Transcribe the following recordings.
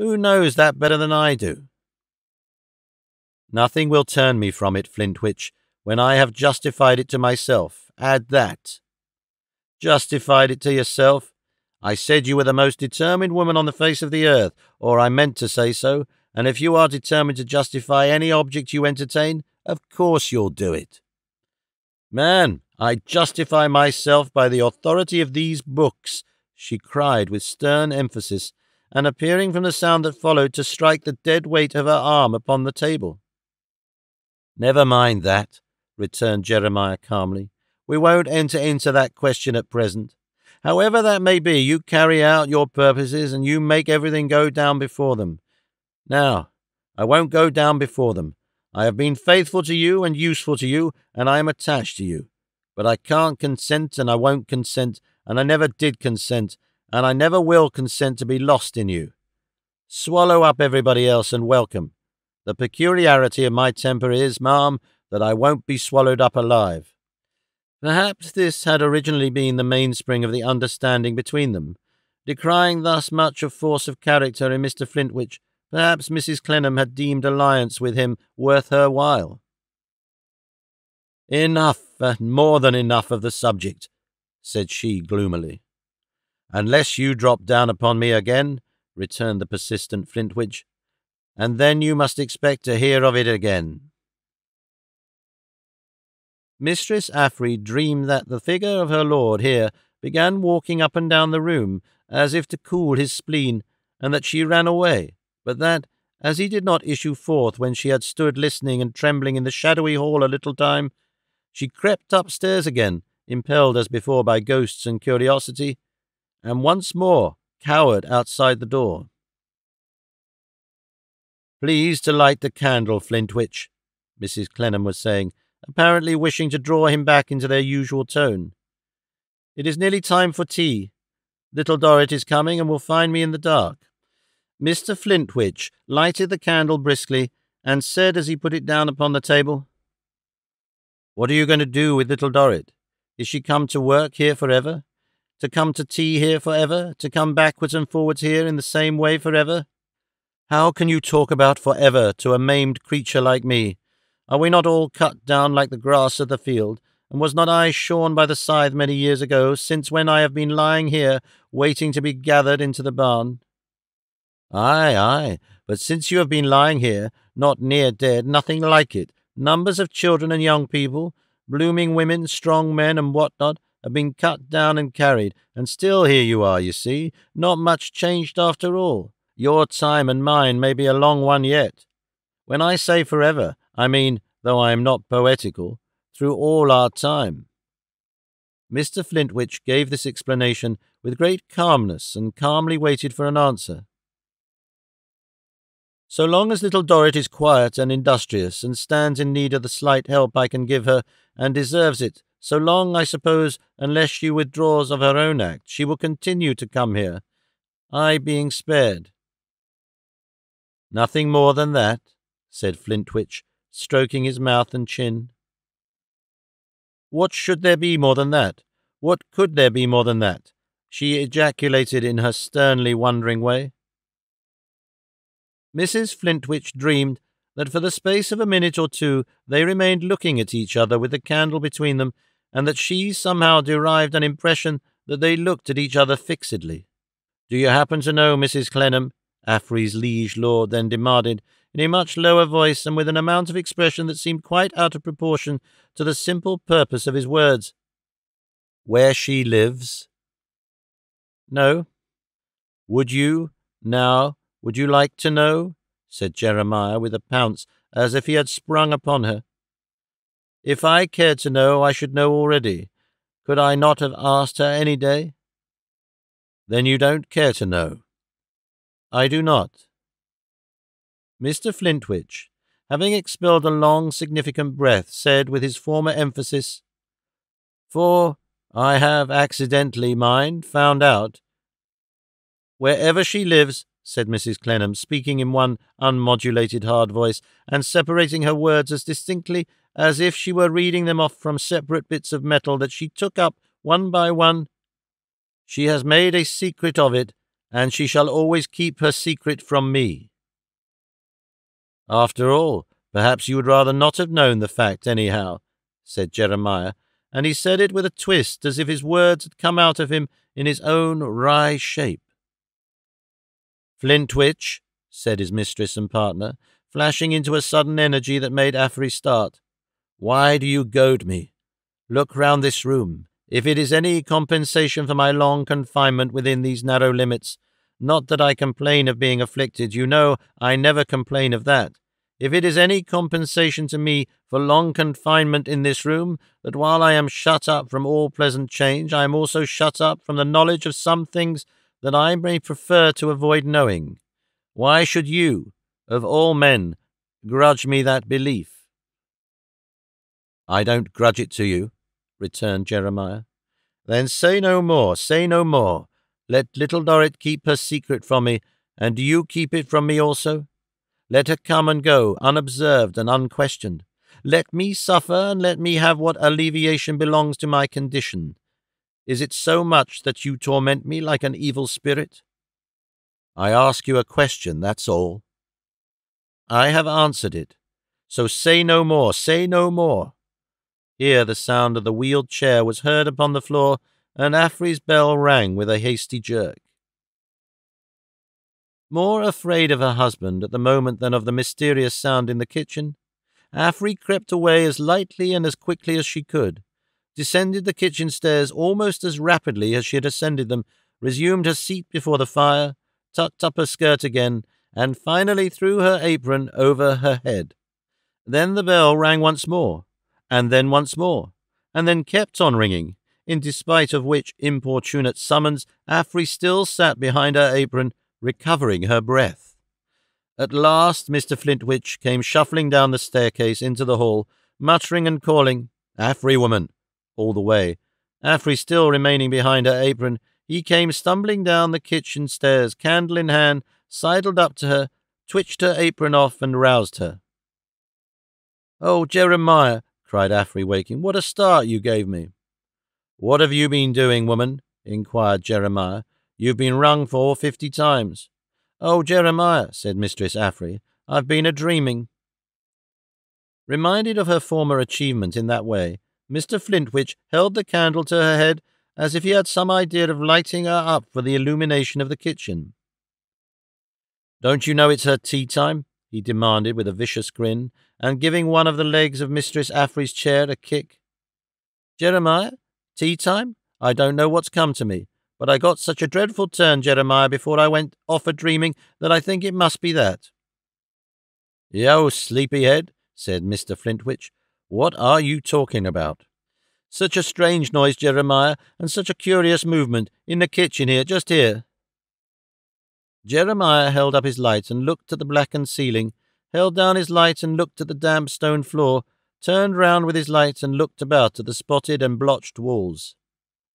Who knows that better than I do? Nothing will turn me from it, Flintwitch, when I have justified it to myself. Add that. Justified it to yourself? I said you were the most determined woman on the face of the earth, or I meant to say so, and if you are determined to justify any object you entertain, of course you'll do it. Man, I justify myself by the authority of these books, she cried with stern emphasis, and appearing from the sound that followed to strike the dead weight of her arm upon the table. Never mind that, returned Jeremiah calmly. We won't enter into that question at present. However that may be, you carry out your purposes and you make everything go down before them. Now, I won't go down before them. I have been faithful to you and useful to you, and I am attached to you. But I can't consent, and I won't consent, and I never did consent, and I never will consent to be lost in you. Swallow up everybody else and welcome. The peculiarity of my temper is, ma'am, that I won't be swallowed up alive. Perhaps this had originally been the mainspring of the understanding between them. Decrying thus much of force of character in Mr. Flintwich, perhaps Mrs. Clennam had deemed alliance with him worth her while. Enough, more than enough of the subject, said she gloomily. Unless you drop down upon me again, returned the persistent Flintwich, and then you must expect to hear of it again. Mistress Affery dreamed that the figure of her lord here began walking up and down the room, as if to cool his spleen, and that she ran away, but that, as he did not issue forth when she had stood listening and trembling in the shadowy hall a little time, she crept upstairs again, impelled as before by ghosts and curiosity, and once more cowered outside the door. Please to light the candle, Flintwich, Mrs. Clennam was saying, apparently wishing to draw him back into their usual tone. It is nearly time for tea. Little Dorrit is coming and will find me in the dark. Mr. Flintwich lighted the candle briskly and said as he put it down upon the table, What are you going to do with little Dorrit? Is she come to work here forever? To come to tea here forever? To come backwards and forwards here in the same way forever? How can you talk about forever to a maimed creature like me? Are we not all cut down like the grass of the field, and was not I shorn by the scythe many years ago, since when I have been lying here, waiting to be gathered into the barn? Aye, aye, but since you have been lying here, not near dead, nothing like it, numbers of children and young people, blooming women, strong men, and what not, have been cut down and carried, and still here you are, you see, not much changed after all. Your time and mine may be a long one yet. When I say forever, I mean, though I am not poetical, through all our time. Mr. Flintwich gave this explanation with great calmness and calmly waited for an answer. So long as little Dorrit is quiet and industrious and stands in need of the slight help I can give her and deserves it, so long, I suppose, unless she withdraws of her own act, she will continue to come here, I being spared. Nothing more than that, said Flintwich, stroking his mouth and chin. What should there be more than that? What could there be more than that? She ejaculated in her sternly wondering way. Mrs. Flintwich dreamed that for the space of a minute or two they remained looking at each other with the candle between them, and that she somehow derived an impression that they looked at each other fixedly. Do you happen to know, Mrs. Clennam, Affery's liege lord then demanded, in a much lower voice and with an amount of expression that seemed quite out of proportion to the simple purpose of his words, where she lives? No. Would you like to know? Said Jeremiah with a pounce, as if he had sprung upon her. If I cared to know, I should know already. Could I not have asked her any day? Then you don't care to know. I do not. Mr. Flintwich, having expelled a long, significant breath, said with his former emphasis, For I have accidentally, mind, found out. Wherever she lives, said Mrs. Clennam, speaking in one unmodulated hard voice, and separating her words as distinctly as if she were reading them off from separate bits of metal that she took up one by one, she has made a secret of it, and she shall always keep her secret from me." "After all, perhaps you would rather not have known the fact anyhow," said Jeremiah, and he said it with a twist as if his words had come out of him in his own wry shape. "Flintwich," said his mistress and partner, flashing into a sudden energy that made Affery start, "why do you goad me? Look round this room. If it is any compensation for my long confinement within these narrow limits, not that I complain of being afflicted, you know I never complain of that. If it is any compensation to me for long confinement in this room, that while I am shut up from all pleasant change, I am also shut up from the knowledge of some things that I may prefer to avoid knowing. Why should you, of all men, grudge me that belief?" "I don't grudge it to you," returned Jeremiah. "Then say no more, say no more. Let little Dorrit keep her secret from me, and do you keep it from me also. Let her come and go, unobserved and unquestioned. Let me suffer, and let me have what alleviation belongs to my condition. Is it so much that you torment me like an evil spirit? I ask you a question, that's all. I have answered it, so say no more, say no more." Here the sound of the wheeled chair was heard upon the floor, and Affery's bell rang with a hasty jerk. More afraid of her husband at the moment than of the mysterious sound in the kitchen, Affery crept away as lightly and as quickly as she could, descended the kitchen stairs almost as rapidly as she had ascended them, resumed her seat before the fire, tucked up her skirt again, and finally threw her apron over her head. Then the bell rang once more, and then once more, and then kept on ringing, in despite of which importunate summons Affery still sat behind her apron, recovering her breath. At last Mr. Flintwich came shuffling down the staircase into the hall, muttering and calling, "Affery, woman," all the way. Affery still remaining behind her apron, he came stumbling down the kitchen stairs, candle in hand, sidled up to her, twitched her apron off, and roused her. "Oh, Jeremiah," cried Affery, waking, "what a start you gave me." "What have you been doing, woman?" inquired Jeremiah. "You've been rung for 50 times. "Oh, Jeremiah," said Mistress Affery, "I've been a-dreaming." Reminded of her former achievement in that way, Mr. Flintwich held the candle to her head as if he had some idea of lighting her up for the illumination of the kitchen. "Don't you know it's her tea-time?" he demanded with a vicious grin, and giving one of the legs of Mistress Affery's chair a kick. "Jeremiah? Tea-time? I don't know what's come to me, but I got such a dreadful turn, Jeremiah, before I went off a-dreaming that I think it must be that." "Yo, sleepyhead," said Mr. Flintwich, "what are you talking about?" "Such a strange noise, Jeremiah, and such a curious movement, in the kitchen here, just here." Jeremiah held up his light and looked at the blackened ceiling, held down his light and looked at the damp stone floor, turned round with his light and looked about at the spotted and blotched walls.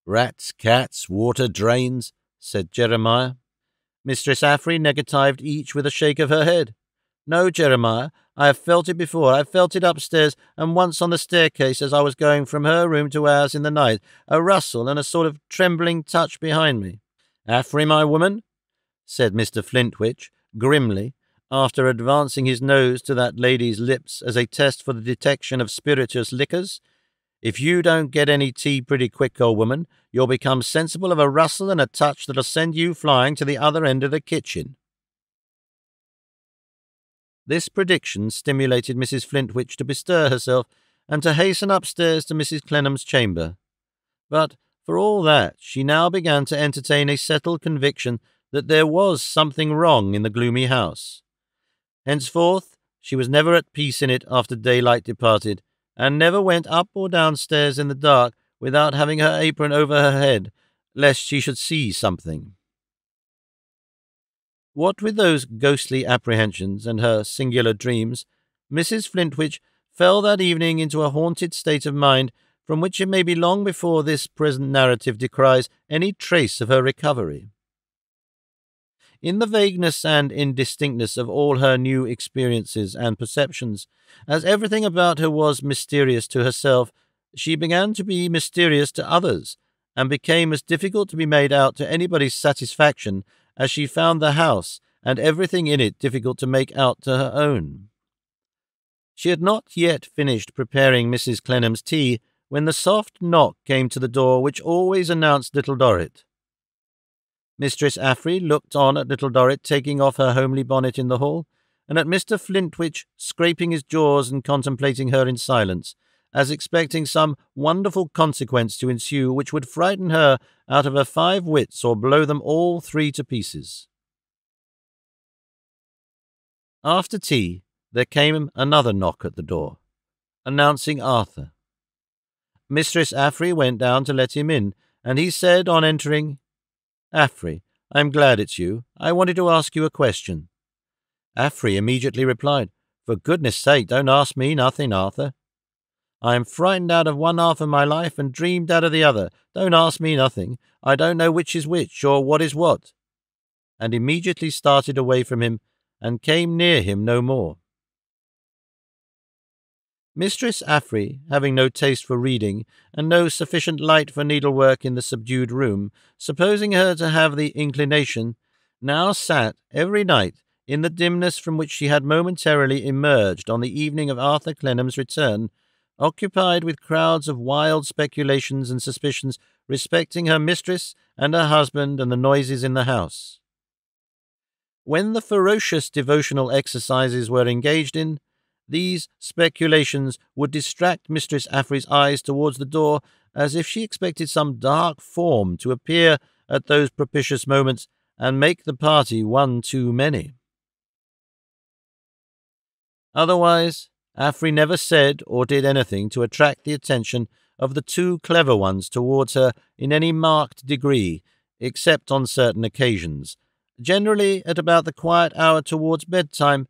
"Rats, cats, water drains," said Jeremiah. Mistress Affery negatived each with a shake of her head. "No, Jeremiah, I have felt it before. I have felt it upstairs, and once on the staircase as I was going from her room to ours in the night, a rustle and a sort of trembling touch behind me." "Affery, my woman," said Mr. Flintwich, grimly, after advancing his nose to that lady's lips as a test for the detection of spirituous liquors, "if you don't get any tea pretty quick, old woman, you'll become sensible of a rustle and a touch that'll send you flying to the other end of the kitchen." This prediction stimulated Mrs. Flintwich to bestir herself and to hasten upstairs to Mrs. Clennam's chamber. But, for all that, she now began to entertain a settled conviction that there was something wrong in the gloomy house. Henceforth, she was never at peace in it after daylight departed, and never went up or downstairs in the dark without having her apron over her head, lest she should see something. What with those ghostly apprehensions and her singular dreams, Mrs. Flintwich fell that evening into a haunted state of mind from which it may be long before this present narrative descries any trace of her recovery. In the vagueness and indistinctness of all her new experiences and perceptions, as everything about her was mysterious to herself, she began to be mysterious to others, and became as difficult to be made out to anybody's satisfaction as she found the house and everything in it difficult to make out to her own. She had not yet finished preparing Mrs. Clennam's tea when the soft knock came to the door which always announced little Dorrit. Mistress Affery looked on at little Dorrit taking off her homely bonnet in the hall, and at Mr. Flintwinch scraping his jaws and contemplating her in silence, as expecting some wonderful consequence to ensue which would frighten her out of her 5 wits or blow them all 3 to pieces. After tea, there came another knock at the door, announcing Arthur. Mistress Affery went down to let him in, and he said on entering, "Affery, I'm glad it's you. I wanted to ask you a question." Affery immediately replied, "For goodness' sake, don't ask me nothing, Arthur. I am frightened out of one half of my life and dreamed out of the other. Don't ask me nothing. I don't know which is which, or what is what," and immediately started away from him and came near him no more. Mistress Affery, having no taste for reading, and no sufficient light for needlework in the subdued room, supposing her to have the inclination, now sat every night in the dimness from which she had momentarily emerged on the evening of Arthur Clennam's return, occupied with crowds of wild speculations and suspicions respecting her mistress and her husband and the noises in the house. When the ferocious devotional exercises were engaged in, these speculations would distract Mistress Affery's eyes towards the door, as if she expected some dark form to appear at those propitious moments and make the party one too many. Otherwise, Affery never said or did anything to attract the attention of the 2 clever ones towards her in any marked degree, except on certain occasions, generally at about the quiet hour towards bedtime,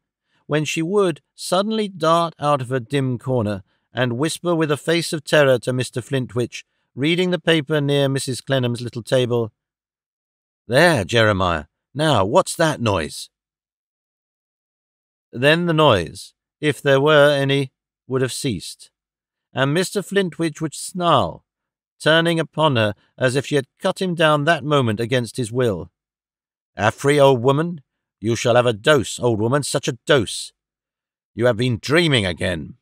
when she would suddenly dart out of her dim corner and whisper with a face of terror to Mr. Flintwinch, reading the paper near Mrs. Clennam's little table, "There, Jeremiah, now what's that noise?" Then the noise, if there were any, would have ceased, and Mr. Flintwinch would snarl, turning upon her as if she had cut him down that moment against his will. "Affery, old woman, you shall have a dose, old woman, such a dose. You have been dreaming again."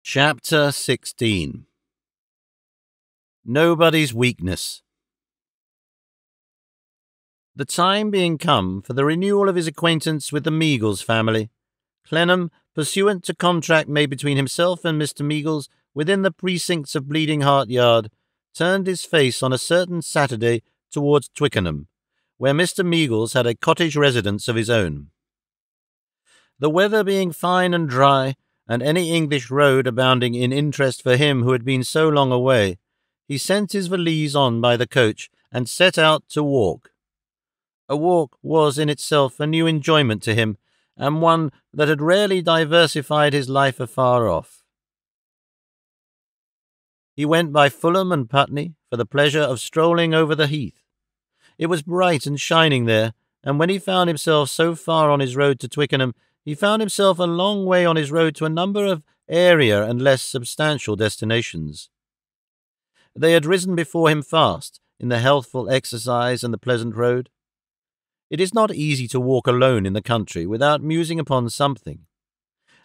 Chapter 16. Nobody's Weakness. The time being come for the renewal of his acquaintance with the Meagles family, Clennam, pursuant to contract made between himself and Mr. Meagles within the precincts of Bleeding Heart Yard, turned his face on a certain Saturday towards Twickenham, where Mr. Meagles had a cottage residence of his own. The weather being fine and dry, and any English road abounding in interest for him who had been so long away, he sent his valise on by the coach and set out to walk. A walk was in itself a new enjoyment to him, and one that had rarely diversified his life afar off. He went by Fulham and Putney for the pleasure of strolling over the heath. It was bright and shining there, and when he found himself so far on his road to Twickenham, he found himself a long way on his road to a number of airier and less substantial destinations. They had risen before him fast, in the healthful exercise and the pleasant road. It is not easy to walk alone in the country without musing upon something,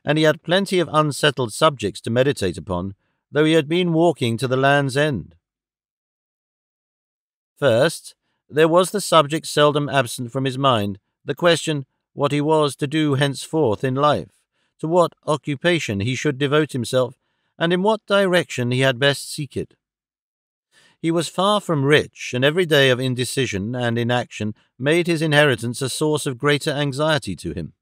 and he had plenty of unsettled subjects to meditate upon, though he had been walking to the Land's End. First, there was the subject seldom absent from his mind, the question what he was to do henceforth in life, to what occupation he should devote himself, and in what direction he had best seek it. He was far from rich, and every day of indecision and inaction made his inheritance a source of greater anxiety to him.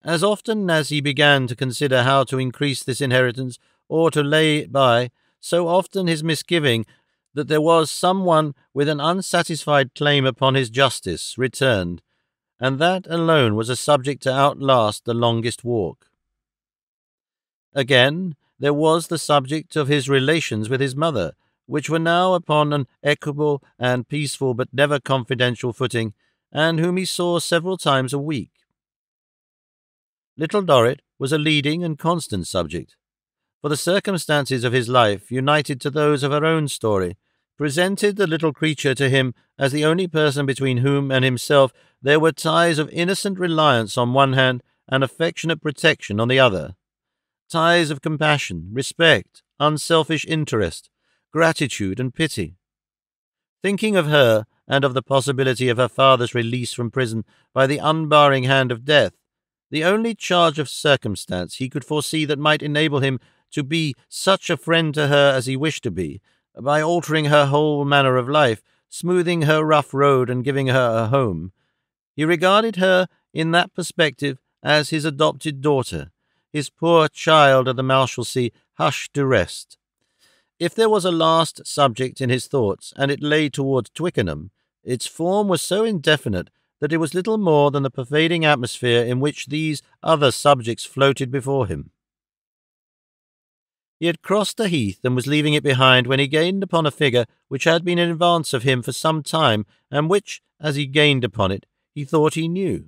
As often as he began to consider how to increase this inheritance or to lay it by, so often his misgiving that there was some one with an unsatisfied claim upon his justice returned, and that alone was a subject to outlast the longest walk. Again, there was the subject of his relations with his mother, which were now upon an equable and peaceful but never confidential footing, and whom he saw several times a week. Little Dorrit was a leading and constant subject. for the circumstances of his life, united to those of her own story, presented the little creature to him as the only person between whom and himself there were ties of innocent reliance on one hand and affectionate protection on the other, ties of compassion, respect, unselfish interest, gratitude and pity. Thinking of her and of the possibility of her father's release from prison by the unbarring hand of death, the only charge of circumstance he could foresee that might enable him to be such a friend to her as he wished to be, by altering her whole manner of life, smoothing her rough road and giving her a home, he regarded her in that perspective as his adopted daughter, his poor child of the Marshalsea hushed to rest. If there was a last subject in his thoughts, and it lay towards Twickenham, its form was so indefinite that it was little more than the pervading atmosphere in which these other subjects floated before him. He had crossed the heath and was leaving it behind when he gained upon a figure which had been in advance of him for some time, and which, as he gained upon it, he thought he knew.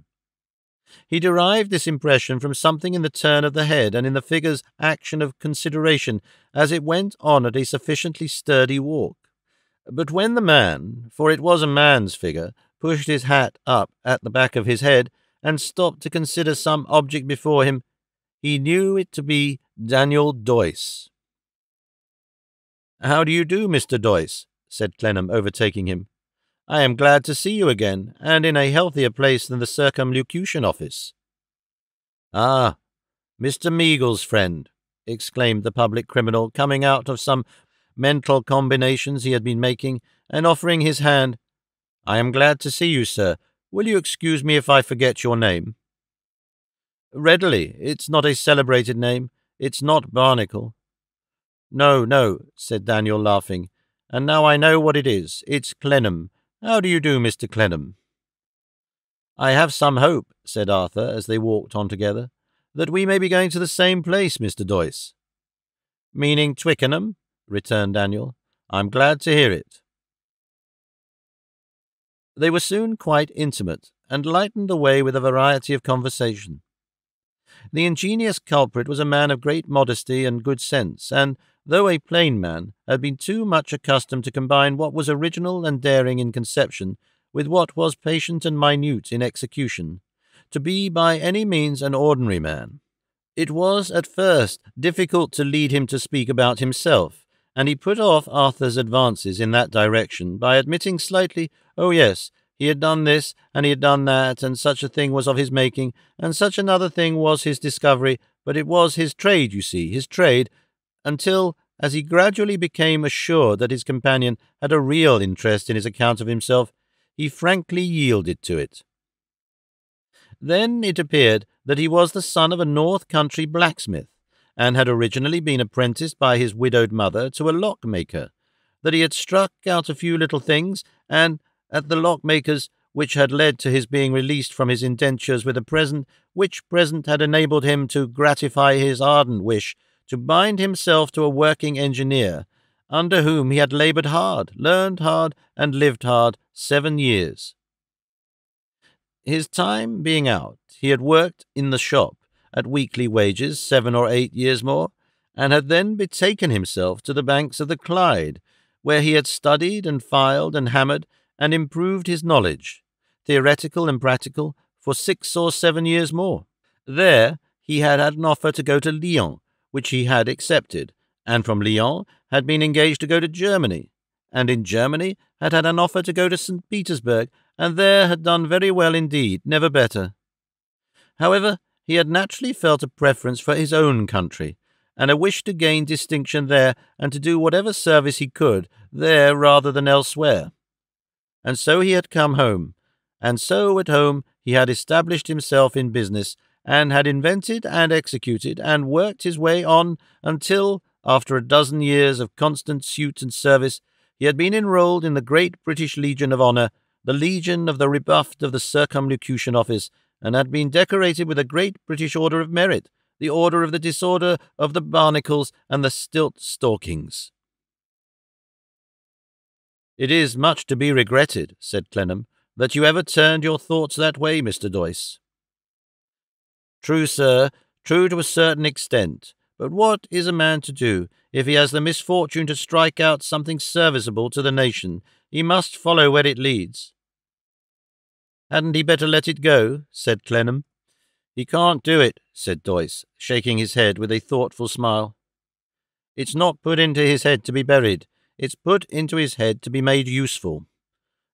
He derived this impression from something in the turn of the head and in the figure's action of consideration as it went on at a sufficiently sturdy walk. But when the man, for it was a man's figure, pushed his hat up at the back of his head and stopped to consider some object before him, he knew it to be Daniel Doyce. "How do you do, Mr. Doyce?" said Clennam, overtaking him. "I am glad to see you again, and in a healthier place than the Circumlocution Office." "Ah, Mr. Meagles' friend," exclaimed the public criminal, coming out of some mental combinations he had been making, and offering his hand. "I am glad to see you, sir. Will you excuse me if I forget your name?" "Readily. It's not a celebrated name. It's not Barnacle." "No, no," said Daniel, laughing. "And now I know what it is. It's Clennam. How do you do, Mr. Clennam?" "I have some hope," said Arthur, as they walked on together, "that we may be going to the same place, Mr. Doyce." "Meaning Twickenham?" returned Daniel. "I'm glad to hear it." They were soon quite intimate, and lightened the way with a variety of conversation. The ingenious culprit was a man of great modesty and good sense, and, though a plain man, had been too much accustomed to combine what was original and daring in conception with what was patient and minute in execution, to be by any means an ordinary man. It was at first difficult to lead him to speak about himself, and he put off Arthur's advances in that direction by admitting slightly, oh yes, he had done this, and he had done that, and such a thing was of his making, and such another thing was his discovery, but it was his trade, you see, his trade, until, as he gradually became assured that his companion had a real interest in his account of himself, he frankly yielded to it. Then it appeared that he was the son of a north country blacksmith, and had originally been apprenticed by his widowed mother to a lockmaker, that he had struck out a few little things, and at the lockmaker's, which had led to his being released from his indentures with a present, which present had enabled him to gratify his ardent wish to bind himself to a working engineer, under whom he had laboured hard, learned hard, and lived hard 7 years. His time being out, he had worked in the shop, at weekly wages 7 or 8 years more, and had then betaken himself to the banks of the Clyde, where he had studied and filed and hammered and improved his knowledge, theoretical and practical, for 6 or 7 years more. There he had had an offer to go to Lyon, which he had accepted, and from Lyon had been engaged to go to Germany, and in Germany had had an offer to go to St. Petersburg, and there had done very well indeed, never better. However, he had naturally felt a preference for his own country, and a wish to gain distinction there, and to do whatever service he could there rather than elsewhere. And so he had come home, and so at home he had established himself in business, and had invented and executed and worked his way on until, after a dozen years of constant suit and service, he had been enrolled in the great British Legion of Honour, the Legion of the Rebuffed of the Circumlocution Office, and had been decorated with a great British Order of Merit, the Order of the Disorder of the Barnacles and the Stilt-Stalkings. "It is much to be regretted," said Clennam, "that you ever turned your thoughts that way, Mr. Doyce." "True, sir, true to a certain extent, But what is a man to do if he has the misfortune to strike out something serviceable to the nation? He must follow where it leads." "Hadn't he better let it go?" said Clennam. "He can't do it," said Doyce, shaking his head with a thoughtful smile. "It's not put into his head to be buried. It's put into his head to be made useful.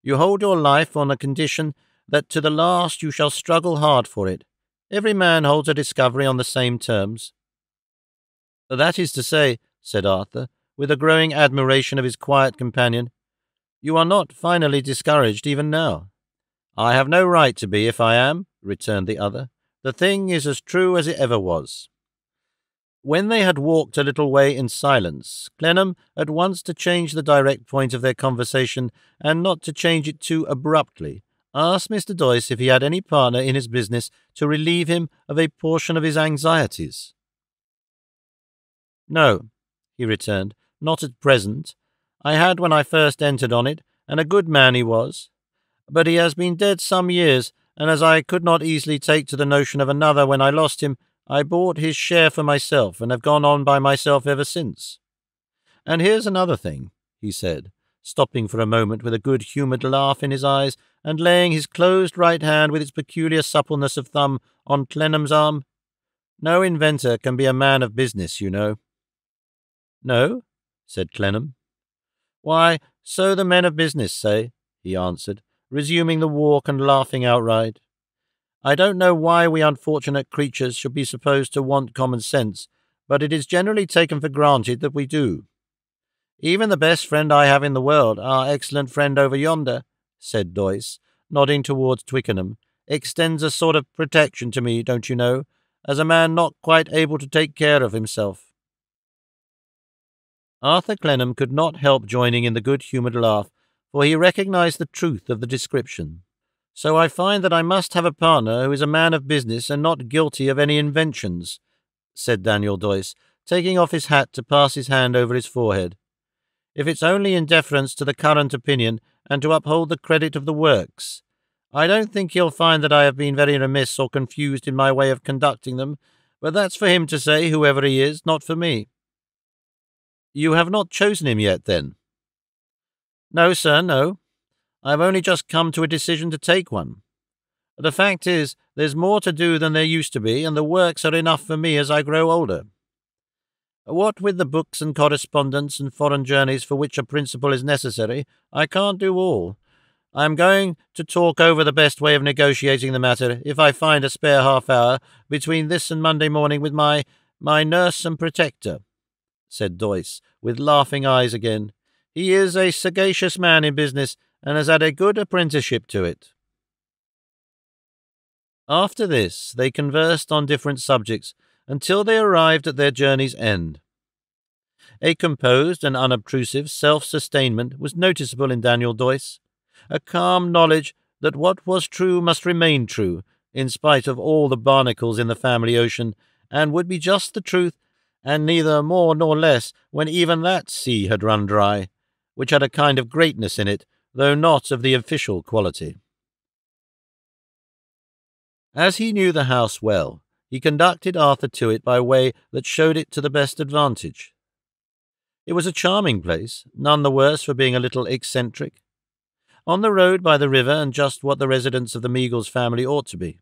You hold your life on the condition that to the last you shall struggle hard for it. Every man holds a discovery on the same terms." "That is to say," said Arthur, with a growing admiration of his quiet companion, "you are not finally discouraged even now." "I have no right to be if I am," returned the other. "The thing is as true as it ever was." When they had walked a little way in silence, Clennam, at once to change the direct point of their conversation, and not to change it too abruptly, asked Mr. Doyce if he had any partner in his business to relieve him of a portion of his anxieties. "No," he returned, "not at present. I had when I first entered on it, and a good man he was. But he has been dead some years, and as I could not easily take to the notion of another when I lost him, I bought his share for myself, and have gone on by myself ever since. And here's another thing," he said, stopping for a moment with a good-humoured laugh in his eyes, and laying his closed right hand with its peculiar suppleness of thumb on Clennam's arm. "No inventor can be a man of business, you know." "No?" said Clennam. "Why, so the men of business say," he answered, resuming the walk and laughing outright. "I don't know why we unfortunate creatures should be supposed to want common sense, but it is generally taken for granted that we do. Even the best friend I have in the world, our excellent friend over yonder," said Doyce, nodding towards Twickenham, "extends a sort of protection to me, don't you know, as a man not quite able to take care of himself." Arthur Clennam could not help joining in the good-humoured laugh, for he recognized the truth of the description. "So I find that I must have a partner who is a man of business and not guilty of any inventions," said Daniel Doyce, taking off his hat to pass his hand over his forehead. "If it's only in deference to the current opinion and to uphold the credit of the works. I don't think he'll find that I have been very remiss or confused in my way of conducting them, but that's for him to say, whoever he is, not for me." "You have not chosen him yet, then?" "No, sir, no. I have only just come to a decision to take one. The fact is, there's more to do than there used to be, and the works are enough for me as I grow older. What with the books and correspondence and foreign journeys for which a principal is necessary, I can't do all. I am going to talk over the best way of negotiating the matter, if I find a spare half-hour, between this and Monday morning with my nurse and protector," said Doyce, with laughing eyes again. "He is a sagacious man in business, and has had a good apprenticeship to it." After this, they conversed on different subjects until they arrived at their journey's end. A composed and unobtrusive self-sustainment was noticeable in Daniel Doyce, a calm knowledge that what was true must remain true, in spite of all the barnacles in the family ocean, and would be just the truth, and neither more nor less when even that sea had run dry, which had a kind of greatness in it, though not of the official quality. As he knew the house well, he conducted Arthur to it by a way that showed it to the best advantage. It was a charming place, none the worse for being a little eccentric, on the road by the river and just what the residence of the Meagles family ought to be.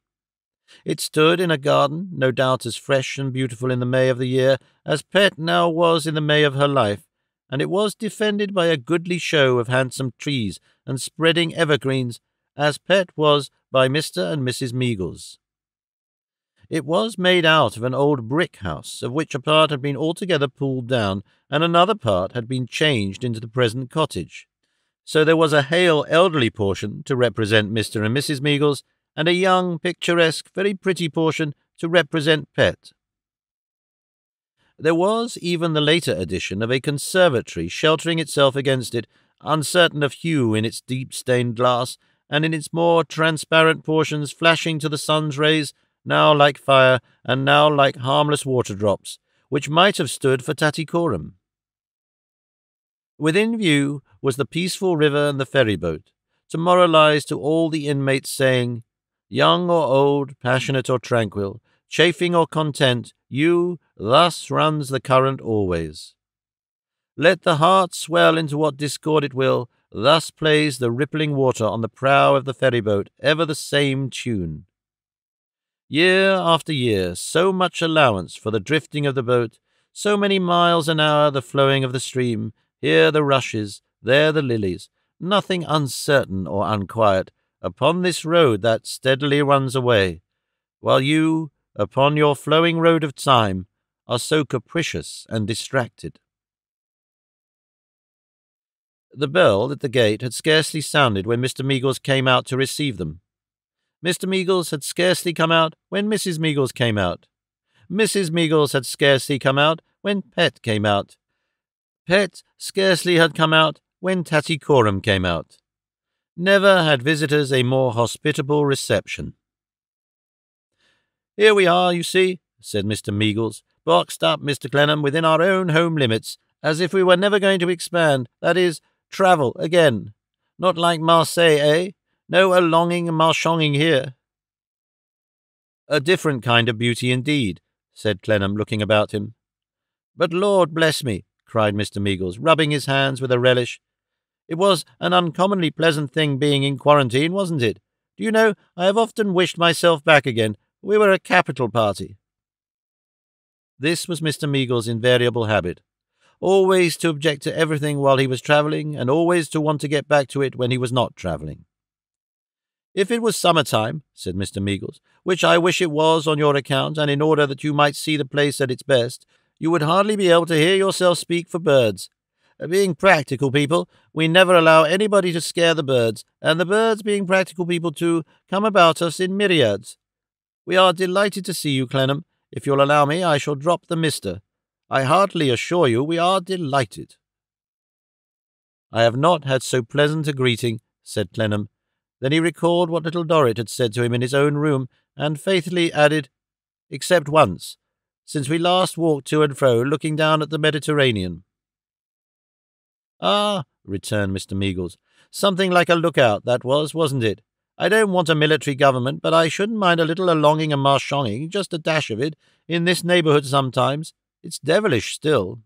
It stood in a garden, no doubt as fresh and beautiful in the May of the year as Pet now was in the May of her life, and it was defended by a goodly show of handsome trees and spreading evergreens, as Pet was by Mr. and Mrs. Meagles. It was made out of an old brick house, of which a part had been altogether pulled down, and another part had been changed into the present cottage. So there was a hale elderly portion to represent Mr. and Mrs. Meagles, and a young, picturesque, very pretty portion to represent Pet. There was even the later addition of a conservatory sheltering itself against it, uncertain of hue in its deep stained glass, and in its more transparent portions flashing to the sun's rays, now like fire, and now like harmless water-drops, which might have stood for Tattycoram. Within view was the peaceful river and the ferry-boat, to moralize to all the inmates, saying, "Young or old, passionate or tranquil, chafing or content, you, Thus runs the current always. Let the heart swell into what discord it will, thus plays the rippling water on the prow of the ferry-boat ever the same tune. Year after year, so much allowance for the drifting of the boat, so many miles an hour the flowing of the stream, here the rushes, there the lilies, nothing uncertain or unquiet, upon this road that steadily runs away, while you, upon your flowing road of time, are so capricious and distracted. The bell at the gate had scarcely sounded when Mr. Meagles came out to receive them. Mr. Meagles had scarcely come out when Mrs. Meagles came out. Mrs. Meagles had scarcely come out when Pet came out. Pet scarcely had come out when Tattycoram came out. Never had visitors a more hospitable reception. "Here we are, you see," said Mr. Meagles, "boxed up, Mr. Clennam, within our own home limits, as if we were never going to expand, that is, travel again. Not like Marseille, eh? No a-longing and marchonging here." "A different kind of beauty indeed," said Clennam, looking about him. "But Lord bless me," cried Mr. Meagles, rubbing his hands with a relish. "It was an uncommonly pleasant thing being in quarantine, wasn't it? Do you know, I have often wished myself back again. We were a capital party." This was Mr. Meagles' invariable habit, always to object to everything while he was travelling, and always to want to get back to it when he was not travelling. "If it was summer-time," said Mr. Meagles, "which I wish it was on your account, and in order that you might see the place at its best, you would hardly be able to hear yourself speak for birds. Being practical people, we never allow anybody to scare the birds, and the birds, being practical people too, come about us in myriads. We are delighted to see you, Clennam. If you'll allow me, I shall drop the mister. I heartily assure you we are delighted." "I have not had so pleasant a greeting," said Clennam. Then he recalled what little Dorrit had said to him in his own room, and faithfully added, "Except once, since we last walked to and fro, looking down at the Mediterranean." "Ah," returned Mr. Meagles, "something like a lookout, that was, wasn't it? I don't want a military government, but I shouldn't mind a little a-longing and marchonging, just a dash of it, in this neighbourhood sometimes. It's devilish still."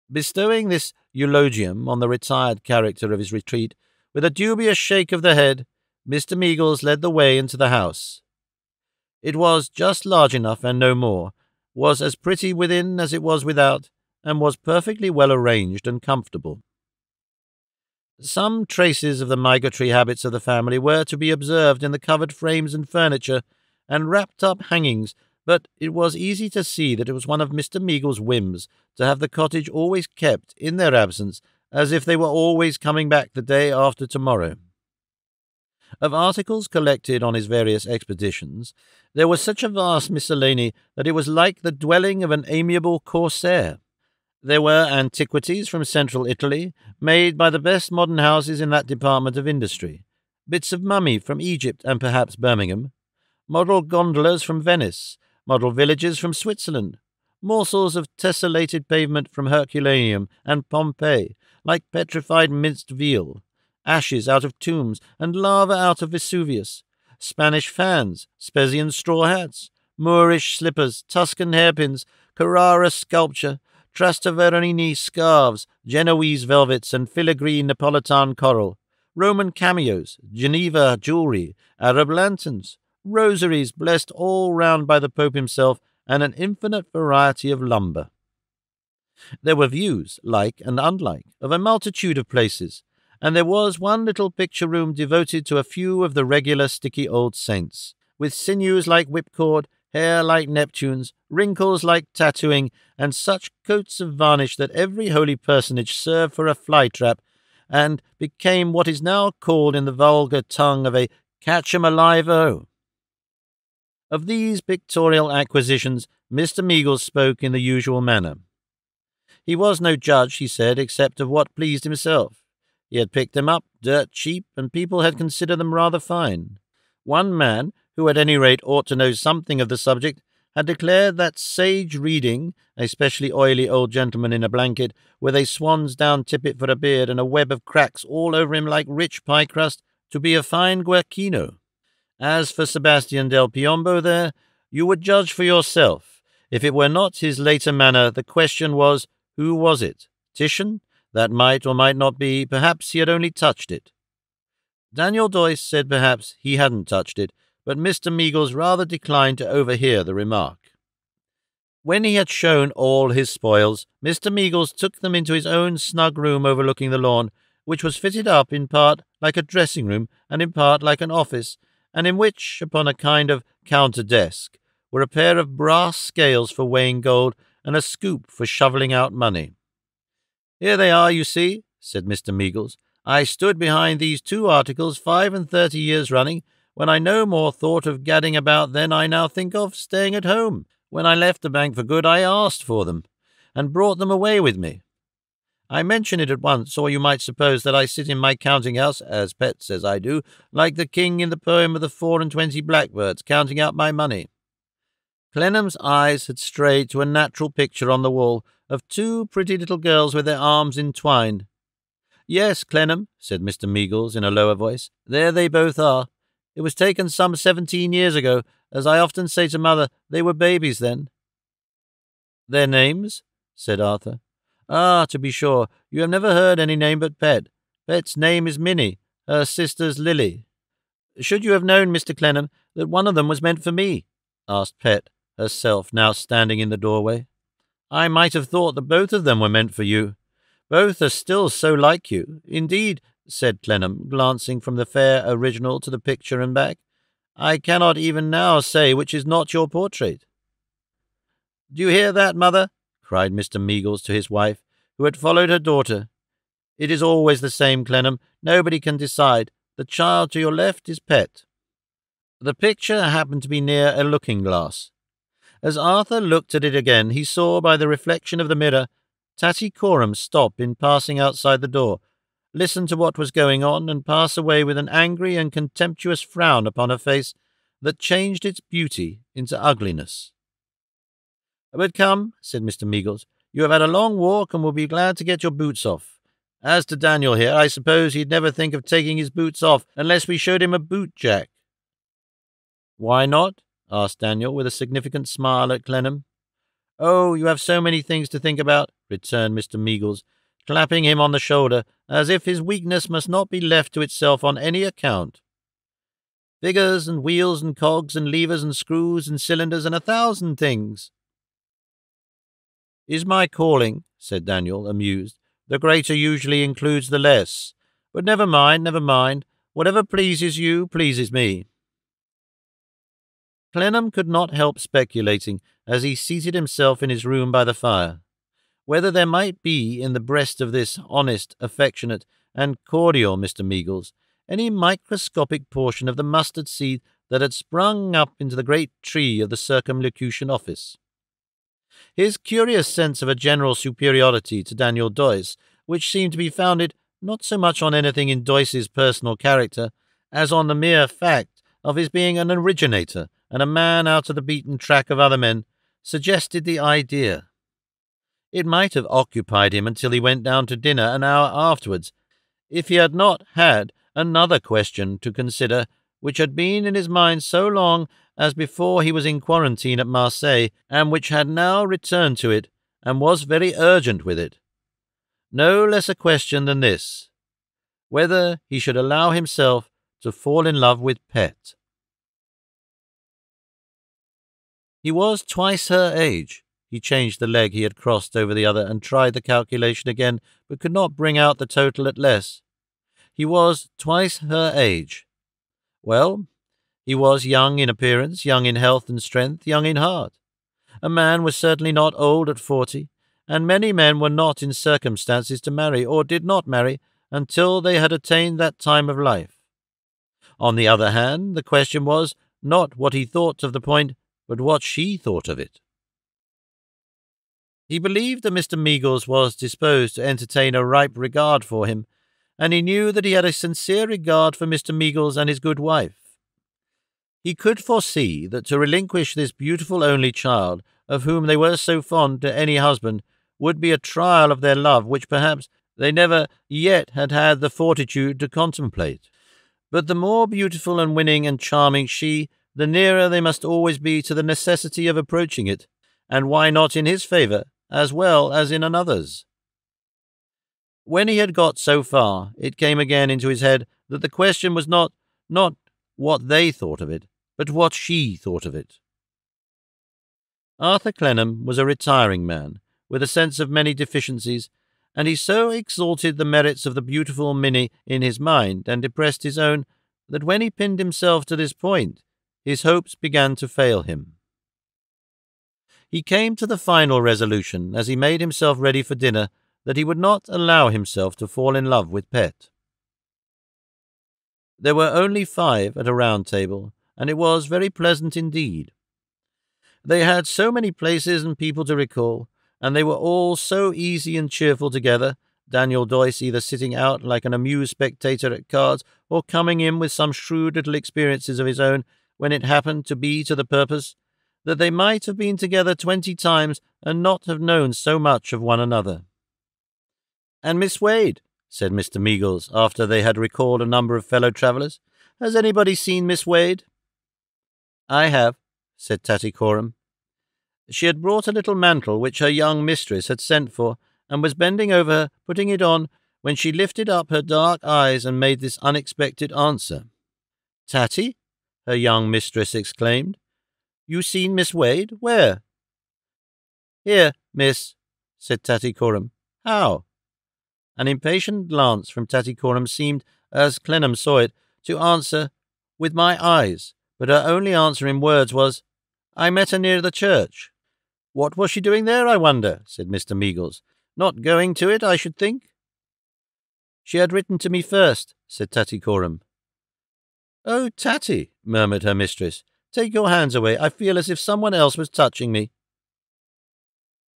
Bestowing this eulogium on the retired character of his retreat, with a dubious shake of the head, Mr. Meagles led the way into the house. It was just large enough and no more, was as pretty within as it was without, and was perfectly well arranged and comfortable. Some traces of the migratory habits of the family were to be observed in the covered frames and furniture and wrapped-up hangings, but it was easy to see that it was one of Mr. Meagles' whims to have the cottage always kept, in their absence, as if they were always coming back the day after tomorrow. Of articles collected on his various expeditions, there was such a vast miscellany that it was like the dwelling of an amiable corsair. There were antiquities from central Italy, made by the best modern houses in that department of industry, bits of mummy from Egypt and perhaps Birmingham, model gondolas from Venice, model villages from Switzerland, morsels of tessellated pavement from Herculaneum and Pompeii, like petrified minced veal, ashes out of tombs and lava out of Vesuvius, Spanish fans, Spesian straw hats, Moorish slippers, Tuscan hairpins, Carrara sculpture, Trasteverini scarves, Genoese velvets and filigree Neapolitan coral, Roman cameos, Geneva jewellery, Arab lanterns, rosaries blessed all round by the Pope himself, and an infinite variety of lumber. There were views, like and unlike, of a multitude of places, and there was one little picture-room devoted to a few of the regular sticky old saints, with sinews like whipcord, hair like Neptune's, wrinkles like tattooing, and such coats of varnish that every holy personage served for a fly-trap, and became what is now called in the vulgar tongue of a catch-em-alive-o. Of these pictorial acquisitions Mr. Meagles spoke in the usual manner. He was no judge, he said, except of what pleased himself. He had picked them up dirt cheap, and people had considered them rather fine. One man, who at any rate ought to know something of the subject, had declared that sage reading, a specially oily old gentleman in a blanket, with a swan's down tippet for a beard and a web of cracks all over him like rich pie crust, to be a fine guercino. As for Sebastian del Piombo there, You would judge for yourself. If it were not his later manner, the question was, who was it? Titian? That might or might not be. Perhaps he had only touched it. Daniel Doyce said perhaps he hadn't touched it, but Mr. Meagles rather declined to overhear the remark. When he had shown all his spoils, Mr. Meagles took them into his own snug room overlooking the lawn, which was fitted up in part like a dressing-room and in part like an office, and in which, upon a kind of counter-desk, were a pair of brass scales for weighing gold and a scoop for shovelling out money. "Here they are, you see," said Mr. Meagles. "I stood behind these 2 articles 35 years running, when I no more thought of gadding about than I now think of staying at home. When I left the bank for good, I asked for them, and brought them away with me. I mention it at once, or you might suppose that I sit in my counting-house, as Pett says I do, like the king in the poem of the 24 blackbirds, counting out my money." Clennam's eyes had strayed to a natural picture on the wall of 2 pretty little girls with their arms entwined. "Yes, Clennam," said Mr. Meagles in a lower voice, "there they both are. It was taken some 17 years ago. As I often say to Mother, they were babies then." "Their names?" said Arthur. "Ah, to be sure, you have never heard any name but Pet. Pet's name is Minnie, her sister's Lily." "Should you have known, Mr. Clennam, that one of them was meant for me?" asked Pet, herself now standing in the doorway. "I might have thought that both of them were meant for you. Both are still so like you. Indeed," said Clennam, glancing from the fair original to the picture and back, "I cannot even now say which is not your portrait." "Do you hear that, Mother?" cried Mr. Meagles to his wife, who had followed her daughter. "It is always the same, Clennam. Nobody can decide. The child to your left is Pet." The picture happened to be near a looking-glass. As Arthur looked at it again, he saw by the reflection of the mirror Tattycoram stop in passing outside the door, listen to what was going on, and pass away with an angry and contemptuous frown upon her face that changed its beauty into ugliness. "But come," said Mr. Meagles, "you have had a long walk and will be glad to get your boots off. As to Daniel here, I suppose he'd never think of taking his boots off unless we showed him a boot-jack." "Why not?" asked Daniel, with a significant smile at Clennam. "Oh, you have so many things to think about," returned Mr. Meagles, clapping him on the shoulder, as if his weakness must not be left to itself on any account. "Figures and wheels and cogs and levers and screws and cylinders and 1,000 things." "Is my calling," said Daniel, amused. "The greater usually includes the less. But never mind, never mind. Whatever pleases you pleases me." Clennam could not help speculating, as he seated himself in his room by the fire, whether there might be in the breast of this honest, affectionate, and cordial Mr. Meagles any microscopic portion of the mustard seed that had sprung up into the great tree of the Circumlocution Office. His curious sense of a general superiority to Daniel Doyce, which seemed to be founded not so much on anything in Doyce's personal character as on the mere fact of his being an originator and a man out of the beaten track of other men, suggested the idea. It might have occupied him until he went down to dinner an hour afterwards, if he had not had another question to consider, which had been in his mind so long as before he was in quarantine at Marseilles, and which had now returned to it, and was very urgent with it. No less a question than this: whether he should allow himself to fall in love with Pet. He was twice her age. He changed the leg he had crossed over the other and tried the calculation again, but could not bring out the total at less. He was twice her age. Well, he was young in appearance, young in health and strength, young in heart. A man was certainly not old at 40, and many men were not in circumstances to marry, or did not marry, until they had attained that time of life. On the other hand, the question was not what he thought of the point, but what she thought of it. He believed that Mr. Meagles was disposed to entertain a ripe regard for him, and he knew that he had a sincere regard for Mr. Meagles and his good wife. He could foresee that to relinquish this beautiful only child, of whom they were so fond, to any husband, would be a trial of their love which perhaps they never yet had the fortitude to contemplate. But the more beautiful and winning and charming she, the nearer they must always be to the necessity of approaching it, and why not in his favour as well as in another's? When he had got so far, it came again into his head that the question was not what they thought of it, but what she thought of it. Arthur Clennam was a retiring man, with a sense of many deficiencies, and he so exalted the merits of the beautiful Minnie in his mind and depressed his own, that when he pinned himself to this point, his hopes began to fail him. He came to the final resolution, as he made himself ready for dinner, that he would not allow himself to fall in love with Pet. There were only 5 at a round table, and it was very pleasant indeed. They had so many places and people to recall, and they were all so easy and cheerful together, Daniel Doyce either sitting out like an amused spectator at cards, or coming in with some shrewd little experiences of his own when it happened to be to the purpose, that they might have been together 20 times and not have known so much of one another. "And Miss Wade," said Mr. Meagles, after they had recalled a number of fellow travellers, "has anybody seen Miss Wade?" "I have," said Tattycoram. She had brought a little mantle which her young mistress had sent for, and was bending over her, putting it on, when she lifted up her dark eyes and made this unexpected answer. "Tatty," her young mistress exclaimed, "you seen Miss Wade? Where?" "Here, miss," said Tattycoram. "How?" An impatient glance from Tattycoram seemed, as Clennam saw it, to answer, "With my eyes," but her only answer in words was, "I met her near the church." "What was she doing there, I wonder?" said Mr. Meagles. "Not going to it, I should think." "She had written to me first," said Tattycoram. "Oh, Tatty," murmured her mistress, "take your hands away. I feel as if someone else was touching me."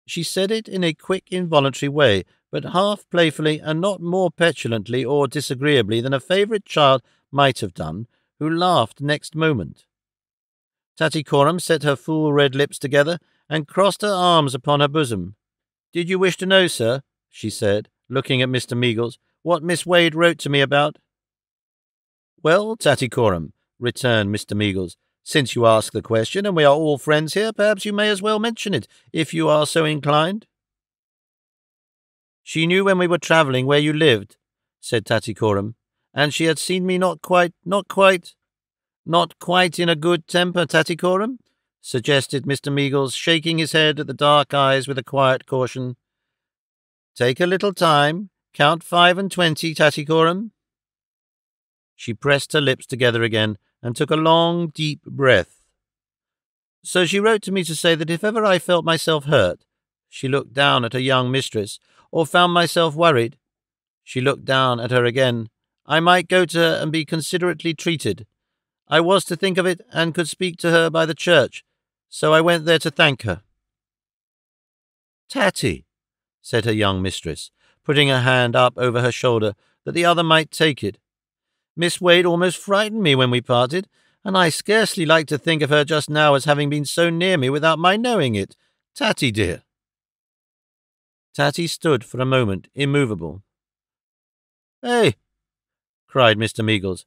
She said it in a quick, involuntary way, but half playfully and not more petulantly or disagreeably than a favourite child might have done, who laughed next moment. Tattycoram set her full red lips together and crossed her arms upon her bosom. "Did you wish to know, sir," she said, looking at Mr. Meagles, "what Miss Wade wrote to me about?" "Well, Tattycoram," returned Mr. Meagles, "since you ask the question, and we are all friends here, perhaps you may as well mention it, if you are so inclined." "She knew when we were travelling where you lived," said Tattycoram, "and she had seen me not quite in a good temper, Tattycoram," suggested Mr. Meagles, shaking his head at the dark eyes with a quiet caution. "Take a little time. Count 5 and 20, Tattycoram." She pressed her lips together again and took a long, deep breath. "So she wrote to me to say that if ever I felt myself hurt," she looked down at her young mistress, "or found myself worried," she looked down at her again, "I might go to her and be considerately treated. I was to think of it and could speak to her by the church, so I went there to thank her." "Tatty," said her young mistress, putting her hand up over her shoulder that the other might take it, "Miss Wade almost frightened me when we parted, and I scarcely like to think of her just now as having been so near me without my knowing it. Tatty, dear." Tatty stood for a moment immovable. "Hey!" cried Mr. Meagles.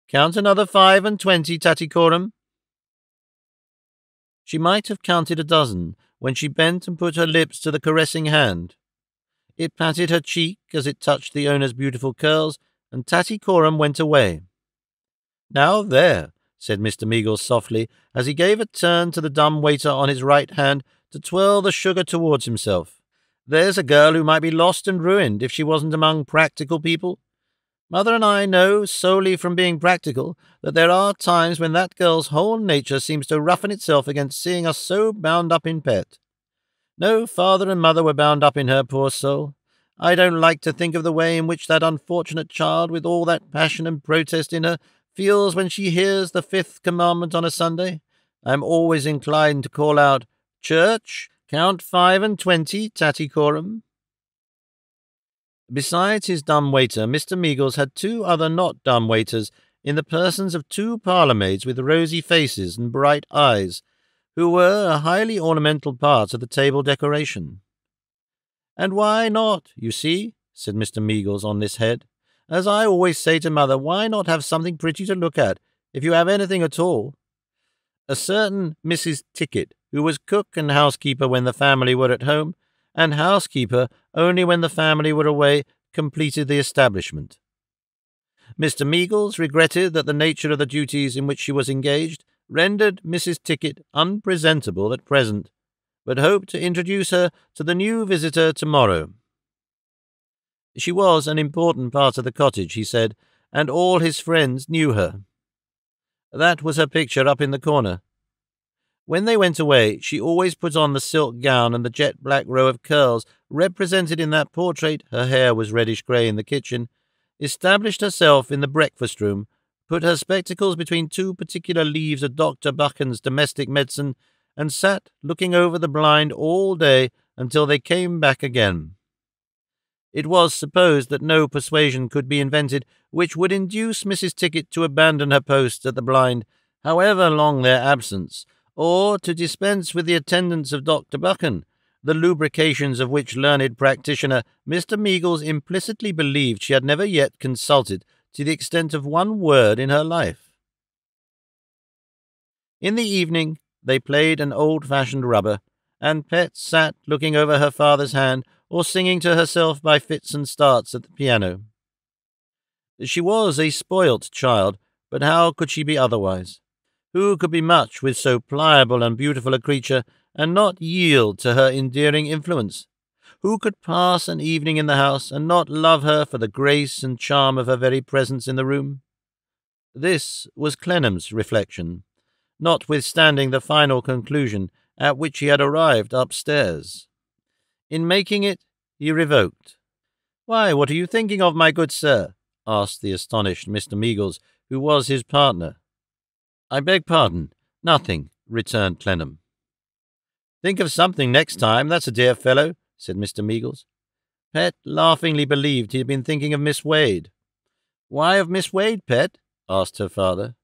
"Count another 5 and 20, Tattycoram." She might have counted a dozen when she bent and put her lips to the caressing hand. It patted her cheek as it touched the owner's beautiful curls, and Tattycoram went away. "Now there," said Mr. Meagles softly, as he gave a turn to the dumb waiter on his right hand to twirl the sugar towards himself. "There's a girl who might be lost and ruined if she wasn't among practical people. Mother and I know, solely from being practical, that there are times when that girl's whole nature seems to roughen itself against seeing us so bound up in Pet. No, father and mother were bound up in her, poor soul. I don't like to think of the way in which that unfortunate child, with all that passion and protest in her, feels when she hears the 5th commandment on a Sunday. I am always inclined to call out, 'Church, count 5 and 20, Tattycoram.'" Besides his dumb waiter, Mr. Meagles had 2 other not dumb waiters in the persons of 2 parlour-maids with rosy faces and bright eyes, who were a highly ornamental part of the table decoration. "And why not, you see?" said Mr. Meagles on this head. "As I always say to mother, why not have something pretty to look at, if you have anything at all? A certain Mrs. Ticket, who was cook and housekeeper when the family were at home, and housekeeper only when the family were away, completed the establishment. Mr. Meagles regretted that the nature of the duties in which she was engaged rendered Mrs. Ticket unpresentable at present, but hoped to introduce her to the new visitor tomorrow. She was an important part of the cottage, he said, and all his friends knew her. That was her picture up in the corner. When they went away, she always put on the silk gown and the jet-black row of curls represented in that portrait. Her hair was reddish-grey in the kitchen, established herself in the breakfast-room, put her spectacles between two particular leaves of Dr. Buchan's domestic medicine, and sat looking over the blind all day until they came back again. It was supposed that no persuasion could be invented which would induce Mrs. Ticket to abandon her post at the blind, however long their absence, or to dispense with the attendance of Dr. Buchan, the lubrications of which learned practitioner Mr. Meagles implicitly believed she had never yet consulted to the extent of one word in her life. In the evening they played an old-fashioned rubber, and Pet sat looking over her father's hand or singing to herself by fits and starts at the piano. She was a spoilt child, but how could she be otherwise? Who could be much with so pliable and beautiful a creature and not yield to her endearing influence? Who could pass an evening in the house and not love her for the grace and charm of her very presence in the room? This was Clennam's reflection, notwithstanding the final conclusion at which he had arrived upstairs. In making it, he revoked. "Why, what are you thinking of, my good sir?" asked the astonished Mr. Meagles, who was his partner. "I beg pardon, nothing," returned Clennam. "Think of something next time, that's a dear fellow," said Mr. Meagles. Pet laughingly believed he had been thinking of Miss Wade. "Why of Miss Wade, Pet?" asked her father.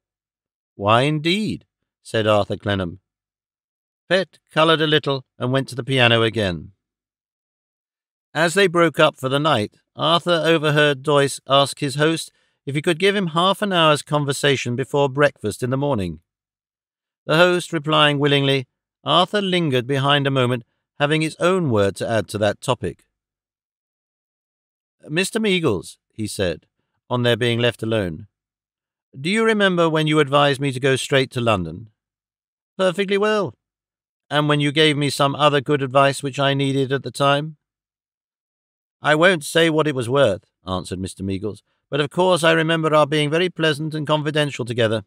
"Why, indeed?" said Arthur Clennam. Pet coloured a little and went to the piano again. As they broke up for the night, Arthur overheard Doyce ask his host if he could give him half an hour's conversation before breakfast in the morning. The host replying willingly, Arthur lingered behind a moment, having his own word to add to that topic. "Mr. Meagles," he said, on their being left alone, "do you remember when you advised me to go straight to London?" "Perfectly well." "And when you gave me some other good advice which I needed at the time?" "I won't say what it was worth," answered Mr. Meagles, "but of course I remember our being very pleasant and confidential together.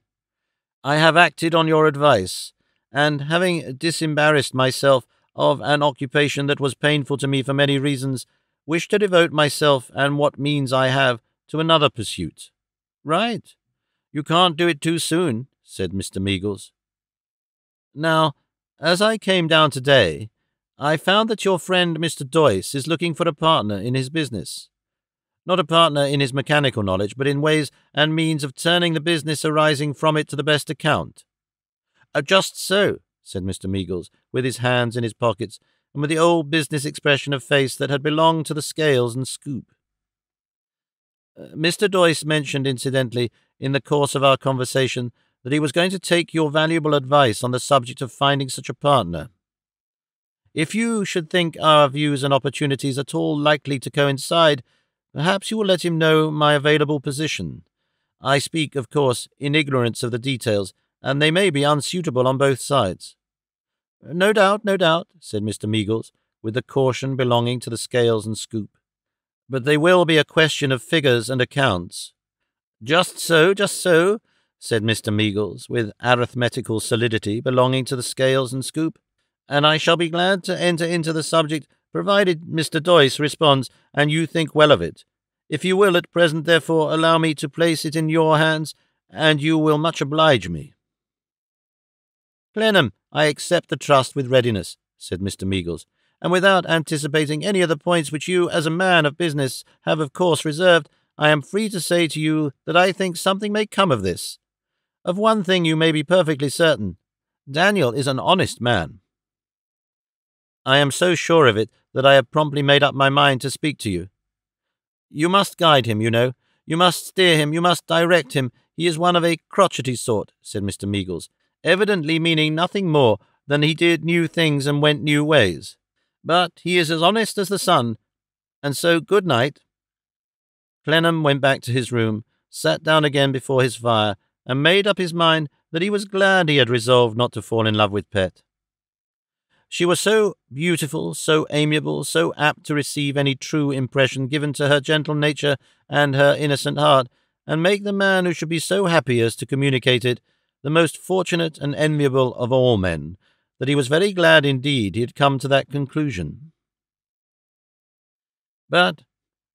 I have acted on your advice, and having disembarrassed myself of an occupation that was painful to me for many reasons, wish to devote myself and what means I have to another pursuit." "Right. You can't do it too soon," said Mr. Meagles. "Now, as I came down today, I found that your friend Mr. Doyce is looking for a partner in his business. Not a partner in his mechanical knowledge, but in ways and means of turning the business arising from it to the best account." "Just so," said Mr. Meagles, with his hands in his pockets, and with the old business expression of face that had belonged to the scales and scoop. "Mr. Doyce mentioned, incidentally, in the course of our conversation, that he was going to take your valuable advice on the subject of finding such a partner. If you should think our views and opportunities at all likely to coincide, perhaps you will let him know my available position. I speak, of course, in ignorance of the details, and they may be unsuitable on both sides." No doubt," said Mr. Meagles, with the caution belonging to the scales and scoop. "But they will be a question of figures and accounts." Just so," said Mr. Meagles, with arithmetical solidity belonging to the scales and scoop. "And I shall be glad to enter into the subject, provided Mr. Doyce responds, and you think well of it. If you will at present, therefore, allow me to place it in your hands, and you will much oblige me." "Clennam, I accept the trust with readiness," said Mr. Meagles, "and without anticipating any of the points which you, as a man of business, have of course reserved, I am free to say to you that I think something may come of this. Of one thing you may be perfectly certain. Daniel is an honest man." "I am so sure of it that I have promptly made up my mind to speak to you." "You must guide him, you know. You must steer him, you must direct him. He is one of a crotchety sort," said Mr. Meagles, evidently meaning nothing more than he did new things and went new ways. But he is as honest as the sun, and so good night." Clennam went back to his room, sat down again before his fire, and made up his mind that he was glad he had resolved not to fall in love with Pet. She was so beautiful, so amiable, so apt to receive any true impression given to her gentle nature and her innocent heart, and make the man who should be so happy as to communicate it the most fortunate and enviable of all men, that he was very glad indeed he had come to that conclusion. But,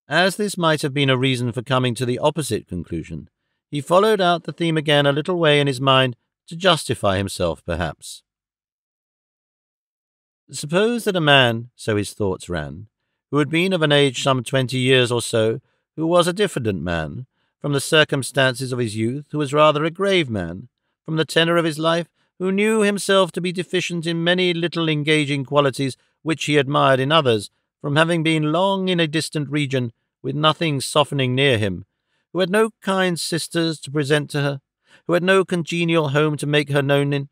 as this might have been a reason for coming to the opposite conclusion, he followed out the theme again a little way in his mind to justify himself, perhaps. Suppose that a man, so his thoughts ran, who had been of an age some 20 years or so, who was a diffident man, from the circumstances of his youth, who was rather a grave man, from the tenor of his life, who knew himself to be deficient in many little engaging qualities which he admired in others, from having been long in a distant region, with nothing softening near him, who had no kind sisters to present to her, who had no congenial home to make her known in,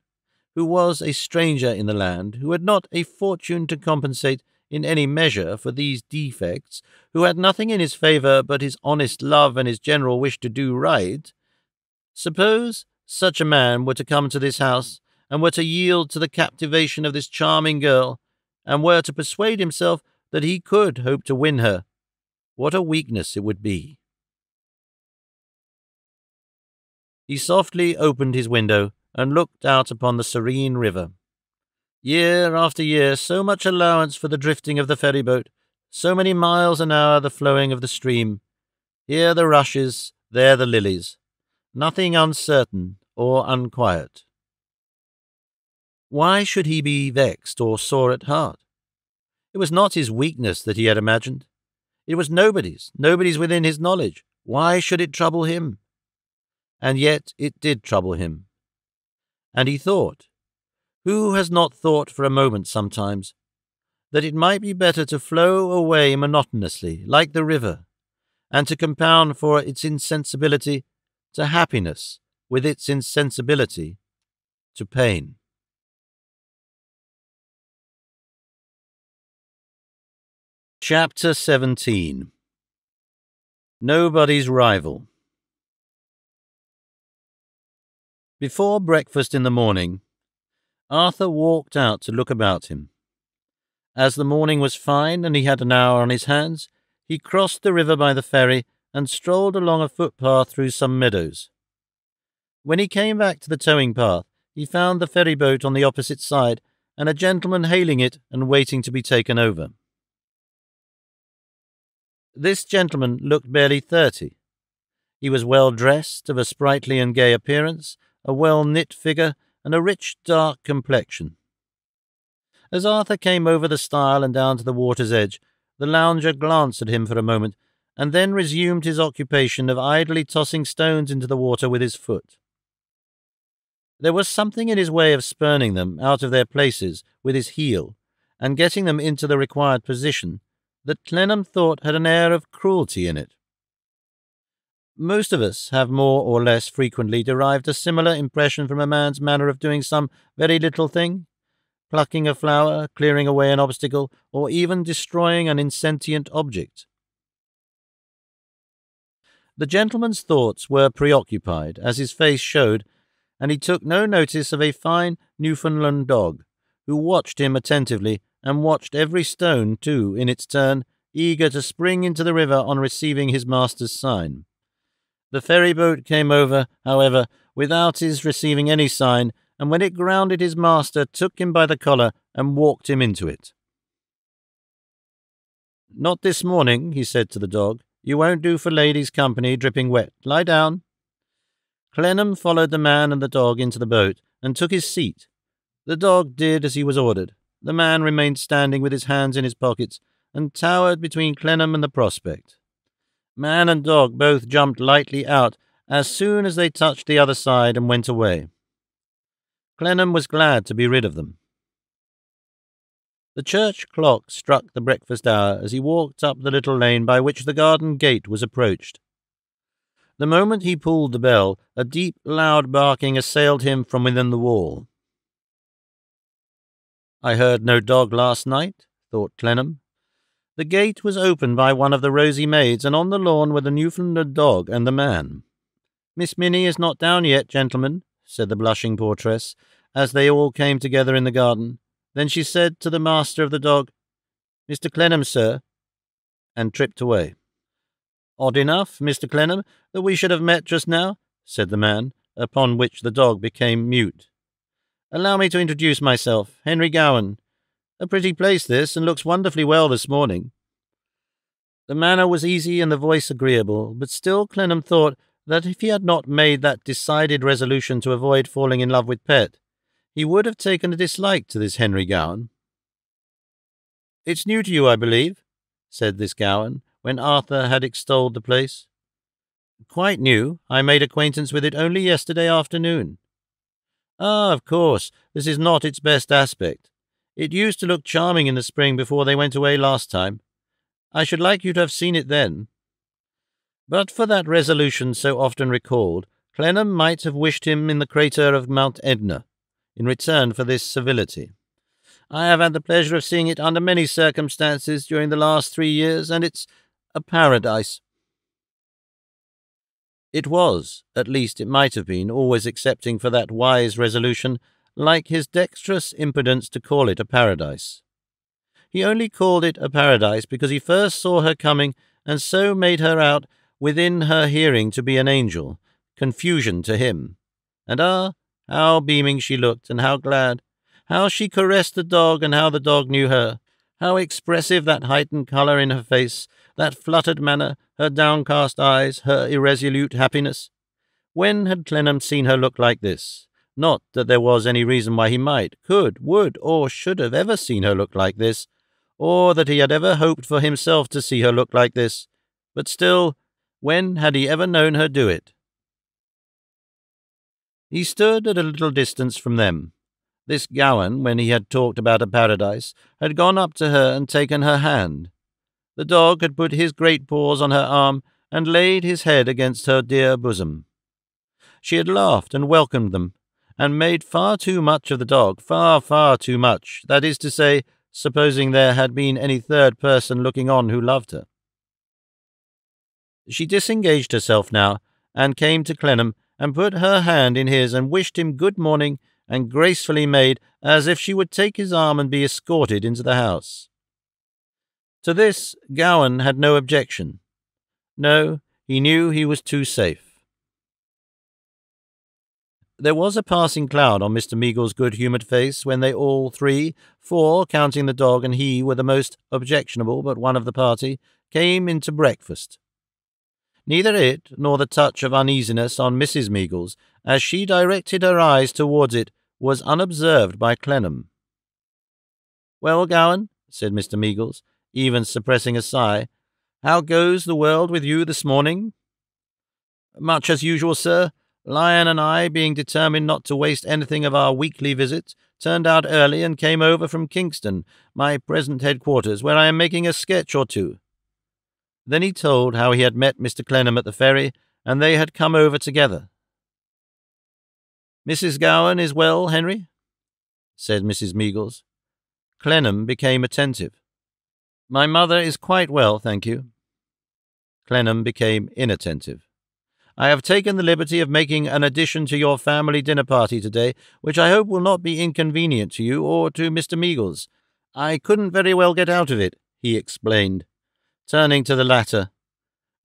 who was a stranger in the land, who had not a fortune to compensate in any measure for these defects, who had nothing in his favour but his honest love and his general wish to do right, suppose such a man were to come to this house, and were to yield to the captivation of this charming girl, and were to persuade himself that he could hope to win her, what a weakness it would be. He softly opened his window and looked out upon the serene river. Year after year, so much allowance for the drifting of the ferry-boat, so many miles an hour the flowing of the stream. Here the rushes, there the lilies. Nothing uncertain or unquiet. Why should he be vexed or sore at heart? It was not his weakness that he had imagined. It was nobody's within his knowledge. Why should it trouble him? And yet it did trouble him. And he thought, who has not thought for a moment sometimes, that it might be better to flow away monotonously, like the river, and to compound for its insensibility to happiness with its insensibility to pain. Chapter 17. Nobody's Rival. Before breakfast in the morning, Arthur walked out to look about him. As the morning was fine and he had an hour on his hands, he crossed the river by the ferry and strolled along a footpath through some meadows. When he came back to the towing path, he found the ferry-boat on the opposite side and a gentleman hailing it and waiting to be taken over. This gentleman looked barely 30. He was well dressed, of a sprightly and gay appearance, a well-knit figure, and a rich, dark complexion. As Arthur came over the stile and down to the water's edge, the lounger glanced at him for a moment, and then resumed his occupation of idly tossing stones into the water with his foot. There was something in his way of spurning them out of their places with his heel, and getting them into the required position, that Clennam thought had an air of cruelty in it. Most of us have more or less frequently derived a similar impression from a man's manner of doing some very little thing, plucking a flower, clearing away an obstacle, or even destroying an insentient object. The gentleman's thoughts were preoccupied, as his face showed, and he took no notice of a fine Newfoundland dog, who watched him attentively, and watched every stone, too, in its turn, eager to spring into the river on receiving his master's sign. The ferry-boat came over, however, without his receiving any sign, and when it grounded his master took him by the collar and walked him into it. "Not this morning," he said to the dog. "You won't do for ladies' company, dripping wet. Lie down." Clennam followed the man and the dog into the boat, and took his seat. The dog did as he was ordered. The man remained standing with his hands in his pockets, and towered between Clennam and the prospect. Man and dog both jumped lightly out as soon as they touched the other side and went away. Clennam was glad to be rid of them. The church clock struck the breakfast hour as he walked up the little lane by which the garden gate was approached. The moment he pulled the bell, a deep, loud barking assailed him from within the wall. "I heard no dog last night," thought Clennam. The gate was opened by one of the rosy maids, and on the lawn were the Newfoundland dog and the man. "Miss Minnie is not down yet, gentlemen," said the blushing portress, as they all came together in the garden. Then she said to the master of the dog, "Mr. Clennam, sir," and tripped away. "Odd enough, Mr. Clennam, that we should have met just now," said the man, upon which the dog became mute. "Allow me to introduce myself, Henry Gowan. A pretty place this, and looks wonderfully well this morning." The manner was easy and the voice agreeable, but still Clennam thought that if he had not made that decided resolution to avoid falling in love with Pet, he would have taken a dislike to this Henry Gowan. "It's new to you, I believe," said this Gowan, when Arthur had extolled the place. "Quite new. I made acquaintance with it only yesterday afternoon." "Ah, of course, this is not its best aspect. It used to look charming in the spring before they went away last time. I should like you to have seen it then." But for that resolution so often recalled, Clennam might have wished him in the crater of Mount Etna, in return for this civility. "I have had the pleasure of seeing it under many circumstances during the last 3 years, and it's a paradise." It was, at least it might have been, always excepting for that wise resolution, like his dexterous impudence to call it a paradise. He only called it a paradise because he first saw her coming, and so made her out within her hearing to be an angel, confusion to him. And how beaming she looked, and how glad, how she caressed the dog, and how the dog knew her, how expressive that heightened colour in her face, that fluttered manner, her downcast eyes, her irresolute happiness. When had Clennam seen her look like this? Not that there was any reason why he might, could, would, or should have ever seen her look like this, or that he had ever hoped for himself to see her look like this, but still, when had he ever known her do it? He stood at a little distance from them. This Gowan, when he had talked about a paradise, had gone up to her and taken her hand. The dog had put his great paws on her arm and laid his head against her dear bosom. She had laughed and welcomed them, and made far too much of the dog, far, far too much, that is to say, supposing there had been any third person looking on who loved her. She disengaged herself now, and came to Clennam, and put her hand in his, and wished him good morning, and gracefully made as if she would take his arm and be escorted into the house. To this Gowan had no objection. No, he knew he was too safe. There was a passing cloud on Mr. Meagles' good-humoured face when they all three, 4, counting the dog, and he were the most objectionable but one of the party, came into breakfast. Neither it nor the touch of uneasiness on Mrs. Meagles, as she directed her eyes towards it, was unobserved by Clennam. "Well, Gowan," said Mr. Meagles, even suppressing a sigh, "how goes the world with you this morning?" "Much as usual, sir. Lion and I, being determined not to waste anything of our weekly visit, turned out early and came over from Kingston, my present headquarters, where I am making a sketch or two." Then he told how he had met Mr. Clennam at the ferry, and they had come over together. "Mrs. Gowan is well, Henry?" said Mrs. Meagles. Clennam became attentive. "My mother is quite well, thank you." Clennam became inattentive. "I have taken the liberty of making an addition to your family dinner party today, which I hope will not be inconvenient to you or to Mr. Meagles. I couldn't very well get out of it," he explained, turning to the latter.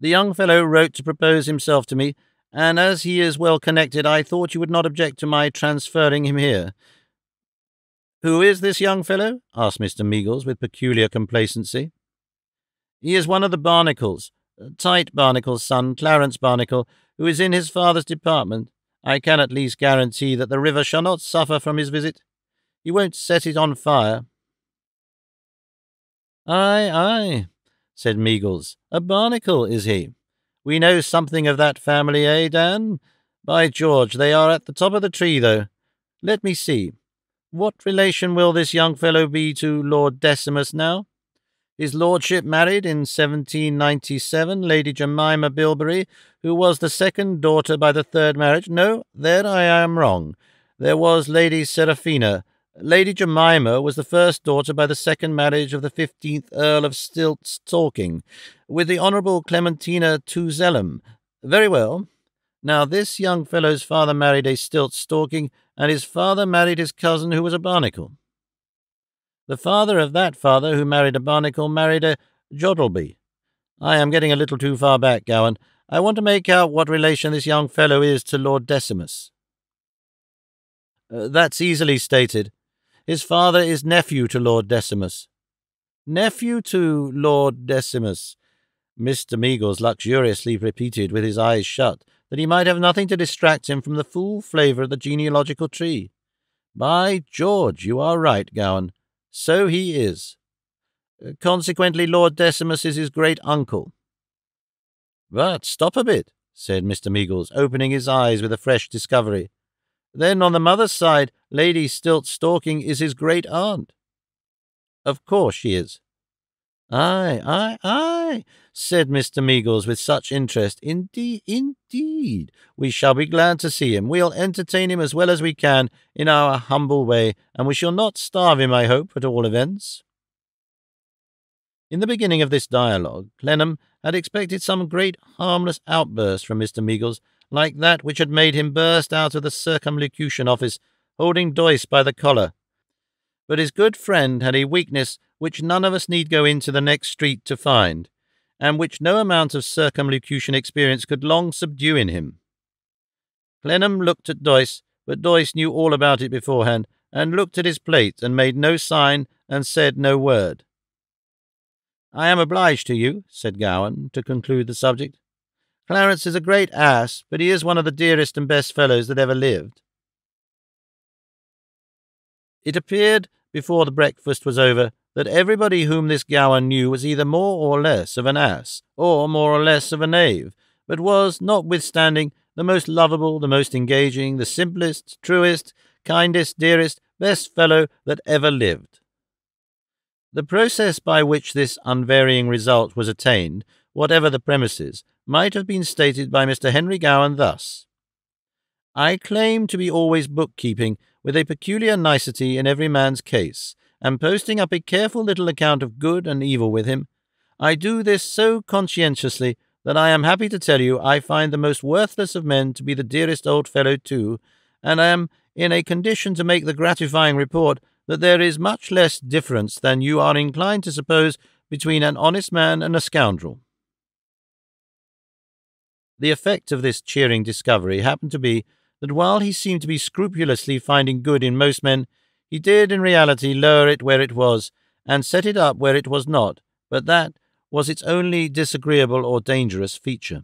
"The young fellow wrote to propose himself to me, and as he is well connected, I thought you would not object to my transferring him here." "Who is this young fellow?" asked Mr. Meagles with peculiar complacency. "He is one of the Barnacles, Tite Barnacle's son, Clarence Barnacle, who is in his father's department. I can at least guarantee that the river shall not suffer from his visit. He won't set it on fire." "Aye, aye," said Meagles. "A Barnacle, is he? We know something of that family, eh, Dan? By George, they are at the top of the tree, though. Let me see. What relation will this young fellow be to Lord Decimus now?" His lordship married in 1797 Lady Jemima Bilberry, who was the second daughter by the third marriage. No, there I am wrong. There was Lady Seraphina. Lady Jemima was the first daughter by the second marriage of the 15th Earl of Stiltstalking, with the Honourable Clementina Tuzellum. Very well. Now this young fellow's father married a Stiltstalking, and his father married his cousin, who was a Barnacle. The father of that father who married a Barnacle married a Joddleby. I am getting a little too far back, Gowan. I want to make out what relation this young fellow is to Lord Decimus. That's easily stated. His father is nephew to Lord Decimus. Nephew to Lord Decimus, Mr. Meagles luxuriously repeated with his eyes shut, that he might have nothing to distract him from the full flavour of the genealogical tree. By George, you are right, Gowan. So he is. Consequently, Lord Decimus is his great-uncle. But stop a bit, said Mr. Meagles, opening his eyes with a fresh discovery. Then on the mother's side, Lady Stiltstalking is his great-aunt. Of course she is. Aye, said Mr. Meagles with such interest. Indeed. We shall be glad to see him. We'll entertain him as well as we can in our humble way, and we shall not starve him, I hope, at all events. In the beginning of this dialogue, Clennam had expected some great harmless outburst from Mr. Meagles, like that which had made him burst out of the Circumlocution Office, holding Doyce by the collar. But his good friend had a weakness which none of us need go into the next street to find, and which no amount of circumlocution experience could long subdue in him. Clennam looked at Doyce, but Doyce knew all about it beforehand, and looked at his plate, and made no sign, and said no word. I am obliged to you, said Gowan, to conclude the subject. Clarence is a great ass, but he is one of the dearest and best fellows that ever lived. It appeared, before the breakfast was over, that everybody whom this Gowan knew was either more or less of an ass, or more or less of a knave, but was, notwithstanding, the most lovable, the most engaging, the simplest, truest, kindest, dearest, best fellow that ever lived. The process by which this unvarying result was attained, whatever the premises, might have been stated by Mr. Henry Gowan thus. I claim to be always bookkeeping with a peculiar nicety in every man's case, and posting up a careful little account of good and evil with him. I do this so conscientiously that I am happy to tell you I find the most worthless of men to be the dearest old fellow too, and I am in a condition to make the gratifying report that there is much less difference than you are inclined to suppose between an honest man and a scoundrel. The effect of this cheering discovery happened to be that while he seemed to be scrupulously finding good in most men, he did in reality lower it where it was, and set it up where it was not, but that was its only disagreeable or dangerous feature.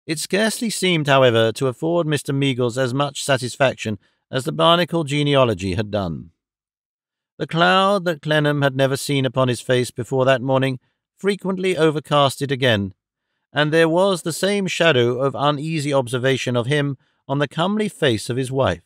It scarcely seemed, however, to afford Mr. Meagles as much satisfaction as the Barnacle genealogy had done. The cloud that Clennam had never seen upon his face before that morning frequently overcast it again, and there was the same shadow of uneasy observation of him on the comely face of his wife.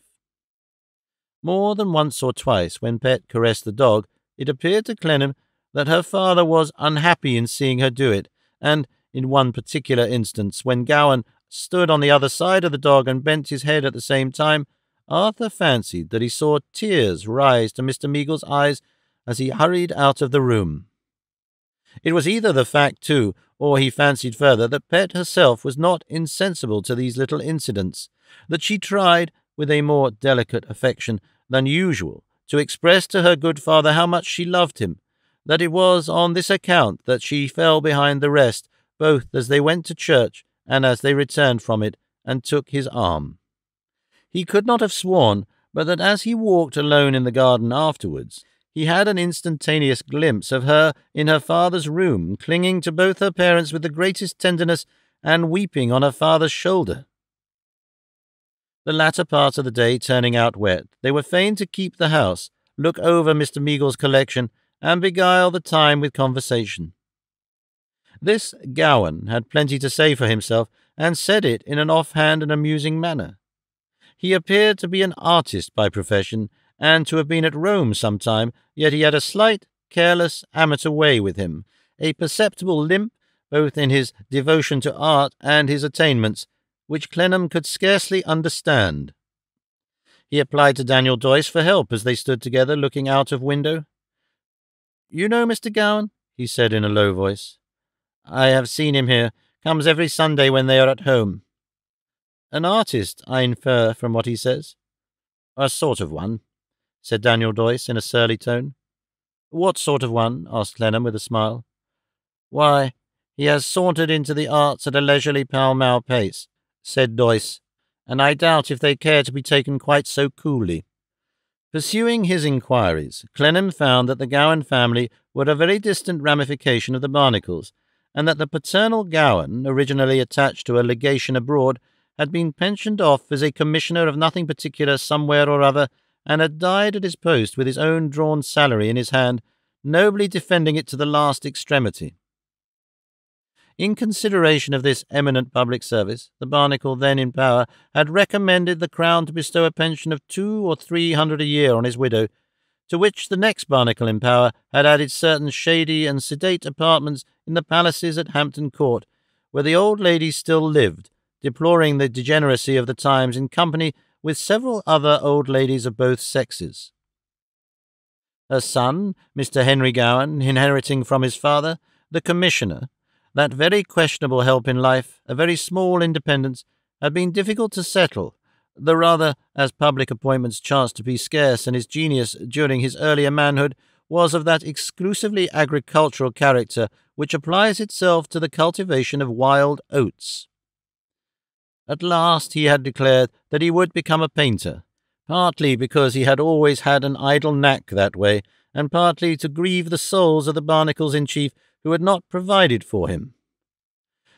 More than once or twice, when Pet caressed the dog, it appeared to Clennam that her father was unhappy in seeing her do it, and, in one particular instance, when Gowan stood on the other side of the dog and bent his head at the same time, Arthur fancied that he saw tears rise to Mr. Meagles' eyes as he hurried out of the room. It was either the fact, too, or he fancied further, that Pet herself was not insensible to these little incidents, that she tried, with a more delicate affection than usual, to express to her good father how much she loved him, that it was on this account that she fell behind the rest, both as they went to church and as they returned from it, and took his arm. He could not have sworn but that as he walked alone in the garden afterwards, he had an instantaneous glimpse of her in her father's room, clinging to both her parents with the greatest tenderness and weeping on her father's shoulder. The latter part of the day turning out wet, they were fain to keep the house, look over Mr. Meagles' collection, and beguile the time with conversation. This Gowan had plenty to say for himself, and said it in an offhand and amusing manner. He appeared to be an artist by profession, and to have been at Rome some time, yet he had a slight, careless, amateur way with him, a perceptible limp both in his devotion to art and his attainments, which Clennam could scarcely understand. He applied to Daniel Doyce for help as they stood together looking out of window. "You know Mr. Gowan?" he said in a low voice. "I have seen him here. Comes every Sunday when they are at home." "An artist, I infer from what he says." "A sort of one," said Daniel Doyce in a surly tone. "What sort of one?" asked Clennam with a smile. "Why, he has sauntered into the arts at a leisurely Pall-Mall pace," said Doyce, "and I doubt if they care to be taken quite so coolly." Pursuing his inquiries, Clennam found that the Gowan family were a very distant ramification of the Barnacles, and that the paternal Gowan, originally attached to a legation abroad, had been pensioned off as a commissioner of nothing particular somewhere or other, and had died at his post with his own drawn salary in his hand, nobly defending it to the last extremity. In consideration of this eminent public service, the Barnacle then in power had recommended the Crown to bestow a pension of 200 or 300 a year on his widow, to which the next Barnacle in power had added certain shady and sedate apartments in the palaces at Hampton Court, where the old lady still lived, deploring the degeneracy of the times in company with several other old ladies of both sexes. Her son, Mr. Henry Gowan, inheriting from his father, the Commissioner, that very questionable help in life, a very small independence, had been difficult to settle, the rather as public appointments chanced to be scarce, and his genius during his earlier manhood was of that exclusively agricultural character which applies itself to the cultivation of wild oats. At last he had declared that he would become a painter, partly because he had always had an idle knack that way, and partly to grieve the souls of the Barnacles-in-Chief who had not provided for him.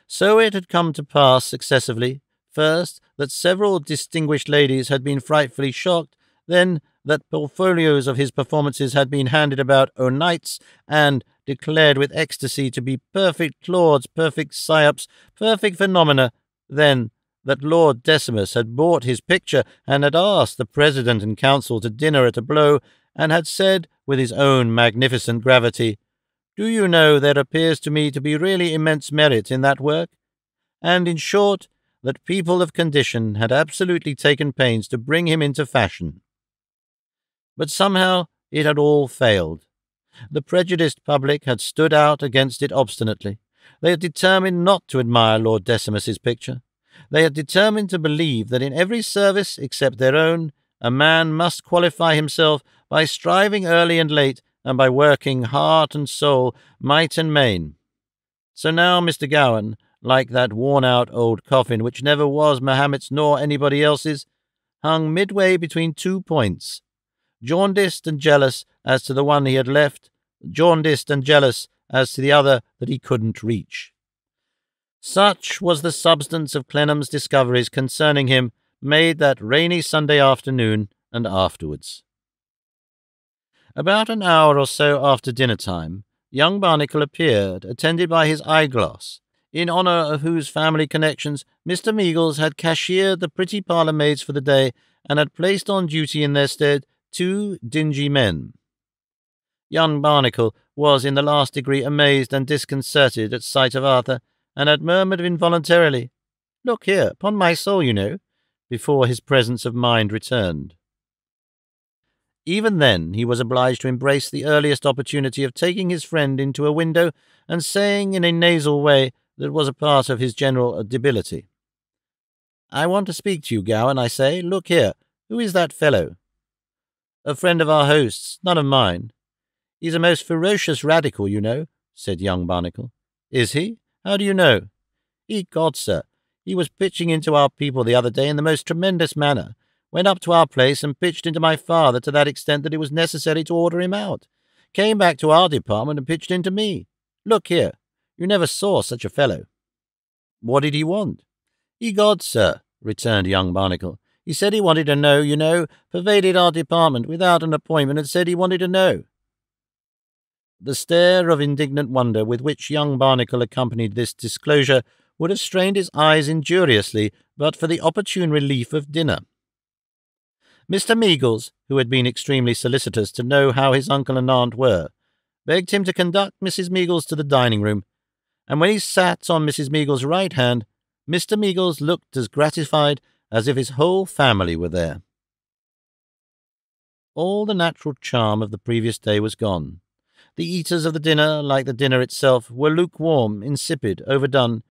So it had come to pass successively, first, that several distinguished ladies had been frightfully shocked, then that portfolios of his performances had been handed about o'nights, and declared with ecstasy to be perfect Claudes, perfect Psyops, perfect phenomena, then that Lord Decimus had bought his picture, and had asked the President and Council to dinner at a blow, and had said, with his own magnificent gravity, "Do you know, there appears to me to be really immense merit in that work?" And, in short, that people of condition had absolutely taken pains to bring him into fashion. But somehow it had all failed. The prejudiced public had stood out against it obstinately. They had determined not to admire Lord Decimus's picture. They had determined to believe that in every service except their own, a man must qualify himself by striving early and late, and by working heart and soul, might and main. So now Mr. Gowan, like that worn-out old coffin which never was Mahomet's nor anybody else's, hung midway between 2 points, jaundiced and jealous as to the one he had left, jaundiced and jealous as to the other that he couldn't reach. Such was the substance of Clennam's discoveries concerning him, made that rainy Sunday afternoon and afterwards. About an hour or so after dinner-time, young Barnacle appeared, attended by his eyeglass, in honour of whose family connections Mr. Meagles had cashiered the pretty parlour-maids for the day, and had placed on duty in their stead 2 dingy men. Young Barnacle was in the last degree amazed and disconcerted at sight of Arthur, and had murmured involuntarily, "Look here, upon my soul, you know," before his presence of mind returned. Even then he was obliged to embrace the earliest opportunity of taking his friend into a window, and saying in a nasal way that was a part of his general debility, "I want to speak to you, Gowan, I say. Look here, who is that fellow?" "A friend of our host's, none of mine." "He's a most ferocious radical, you know," said young Barnacle. "Is he? How do you know?" "Egod, sir, he was pitching into our people the other day in the most tremendous manner. Went up to our place and pitched into my father to that extent that it was necessary to order him out. Came back to our department and pitched into me. Look here, you never saw such a fellow." "What did he want?" "Egod, sir," returned young Barnacle, "he said he wanted to know, you know, pervaded our department without an appointment, and said he wanted to know." The stare of indignant wonder with which young Barnacle accompanied this disclosure would have strained his eyes injuriously but for the opportune relief of dinner. Mr. Meagles, who had been extremely solicitous to know how his uncle and aunt were, begged him to conduct Mrs. Meagles to the dining-room, and when he sat on Mrs. Meagles' right hand, Mr. Meagles looked as gratified as if his whole family were there. All the natural charm of the previous day was gone. The eaters of the dinner, like the dinner itself, were lukewarm, insipid, overdone,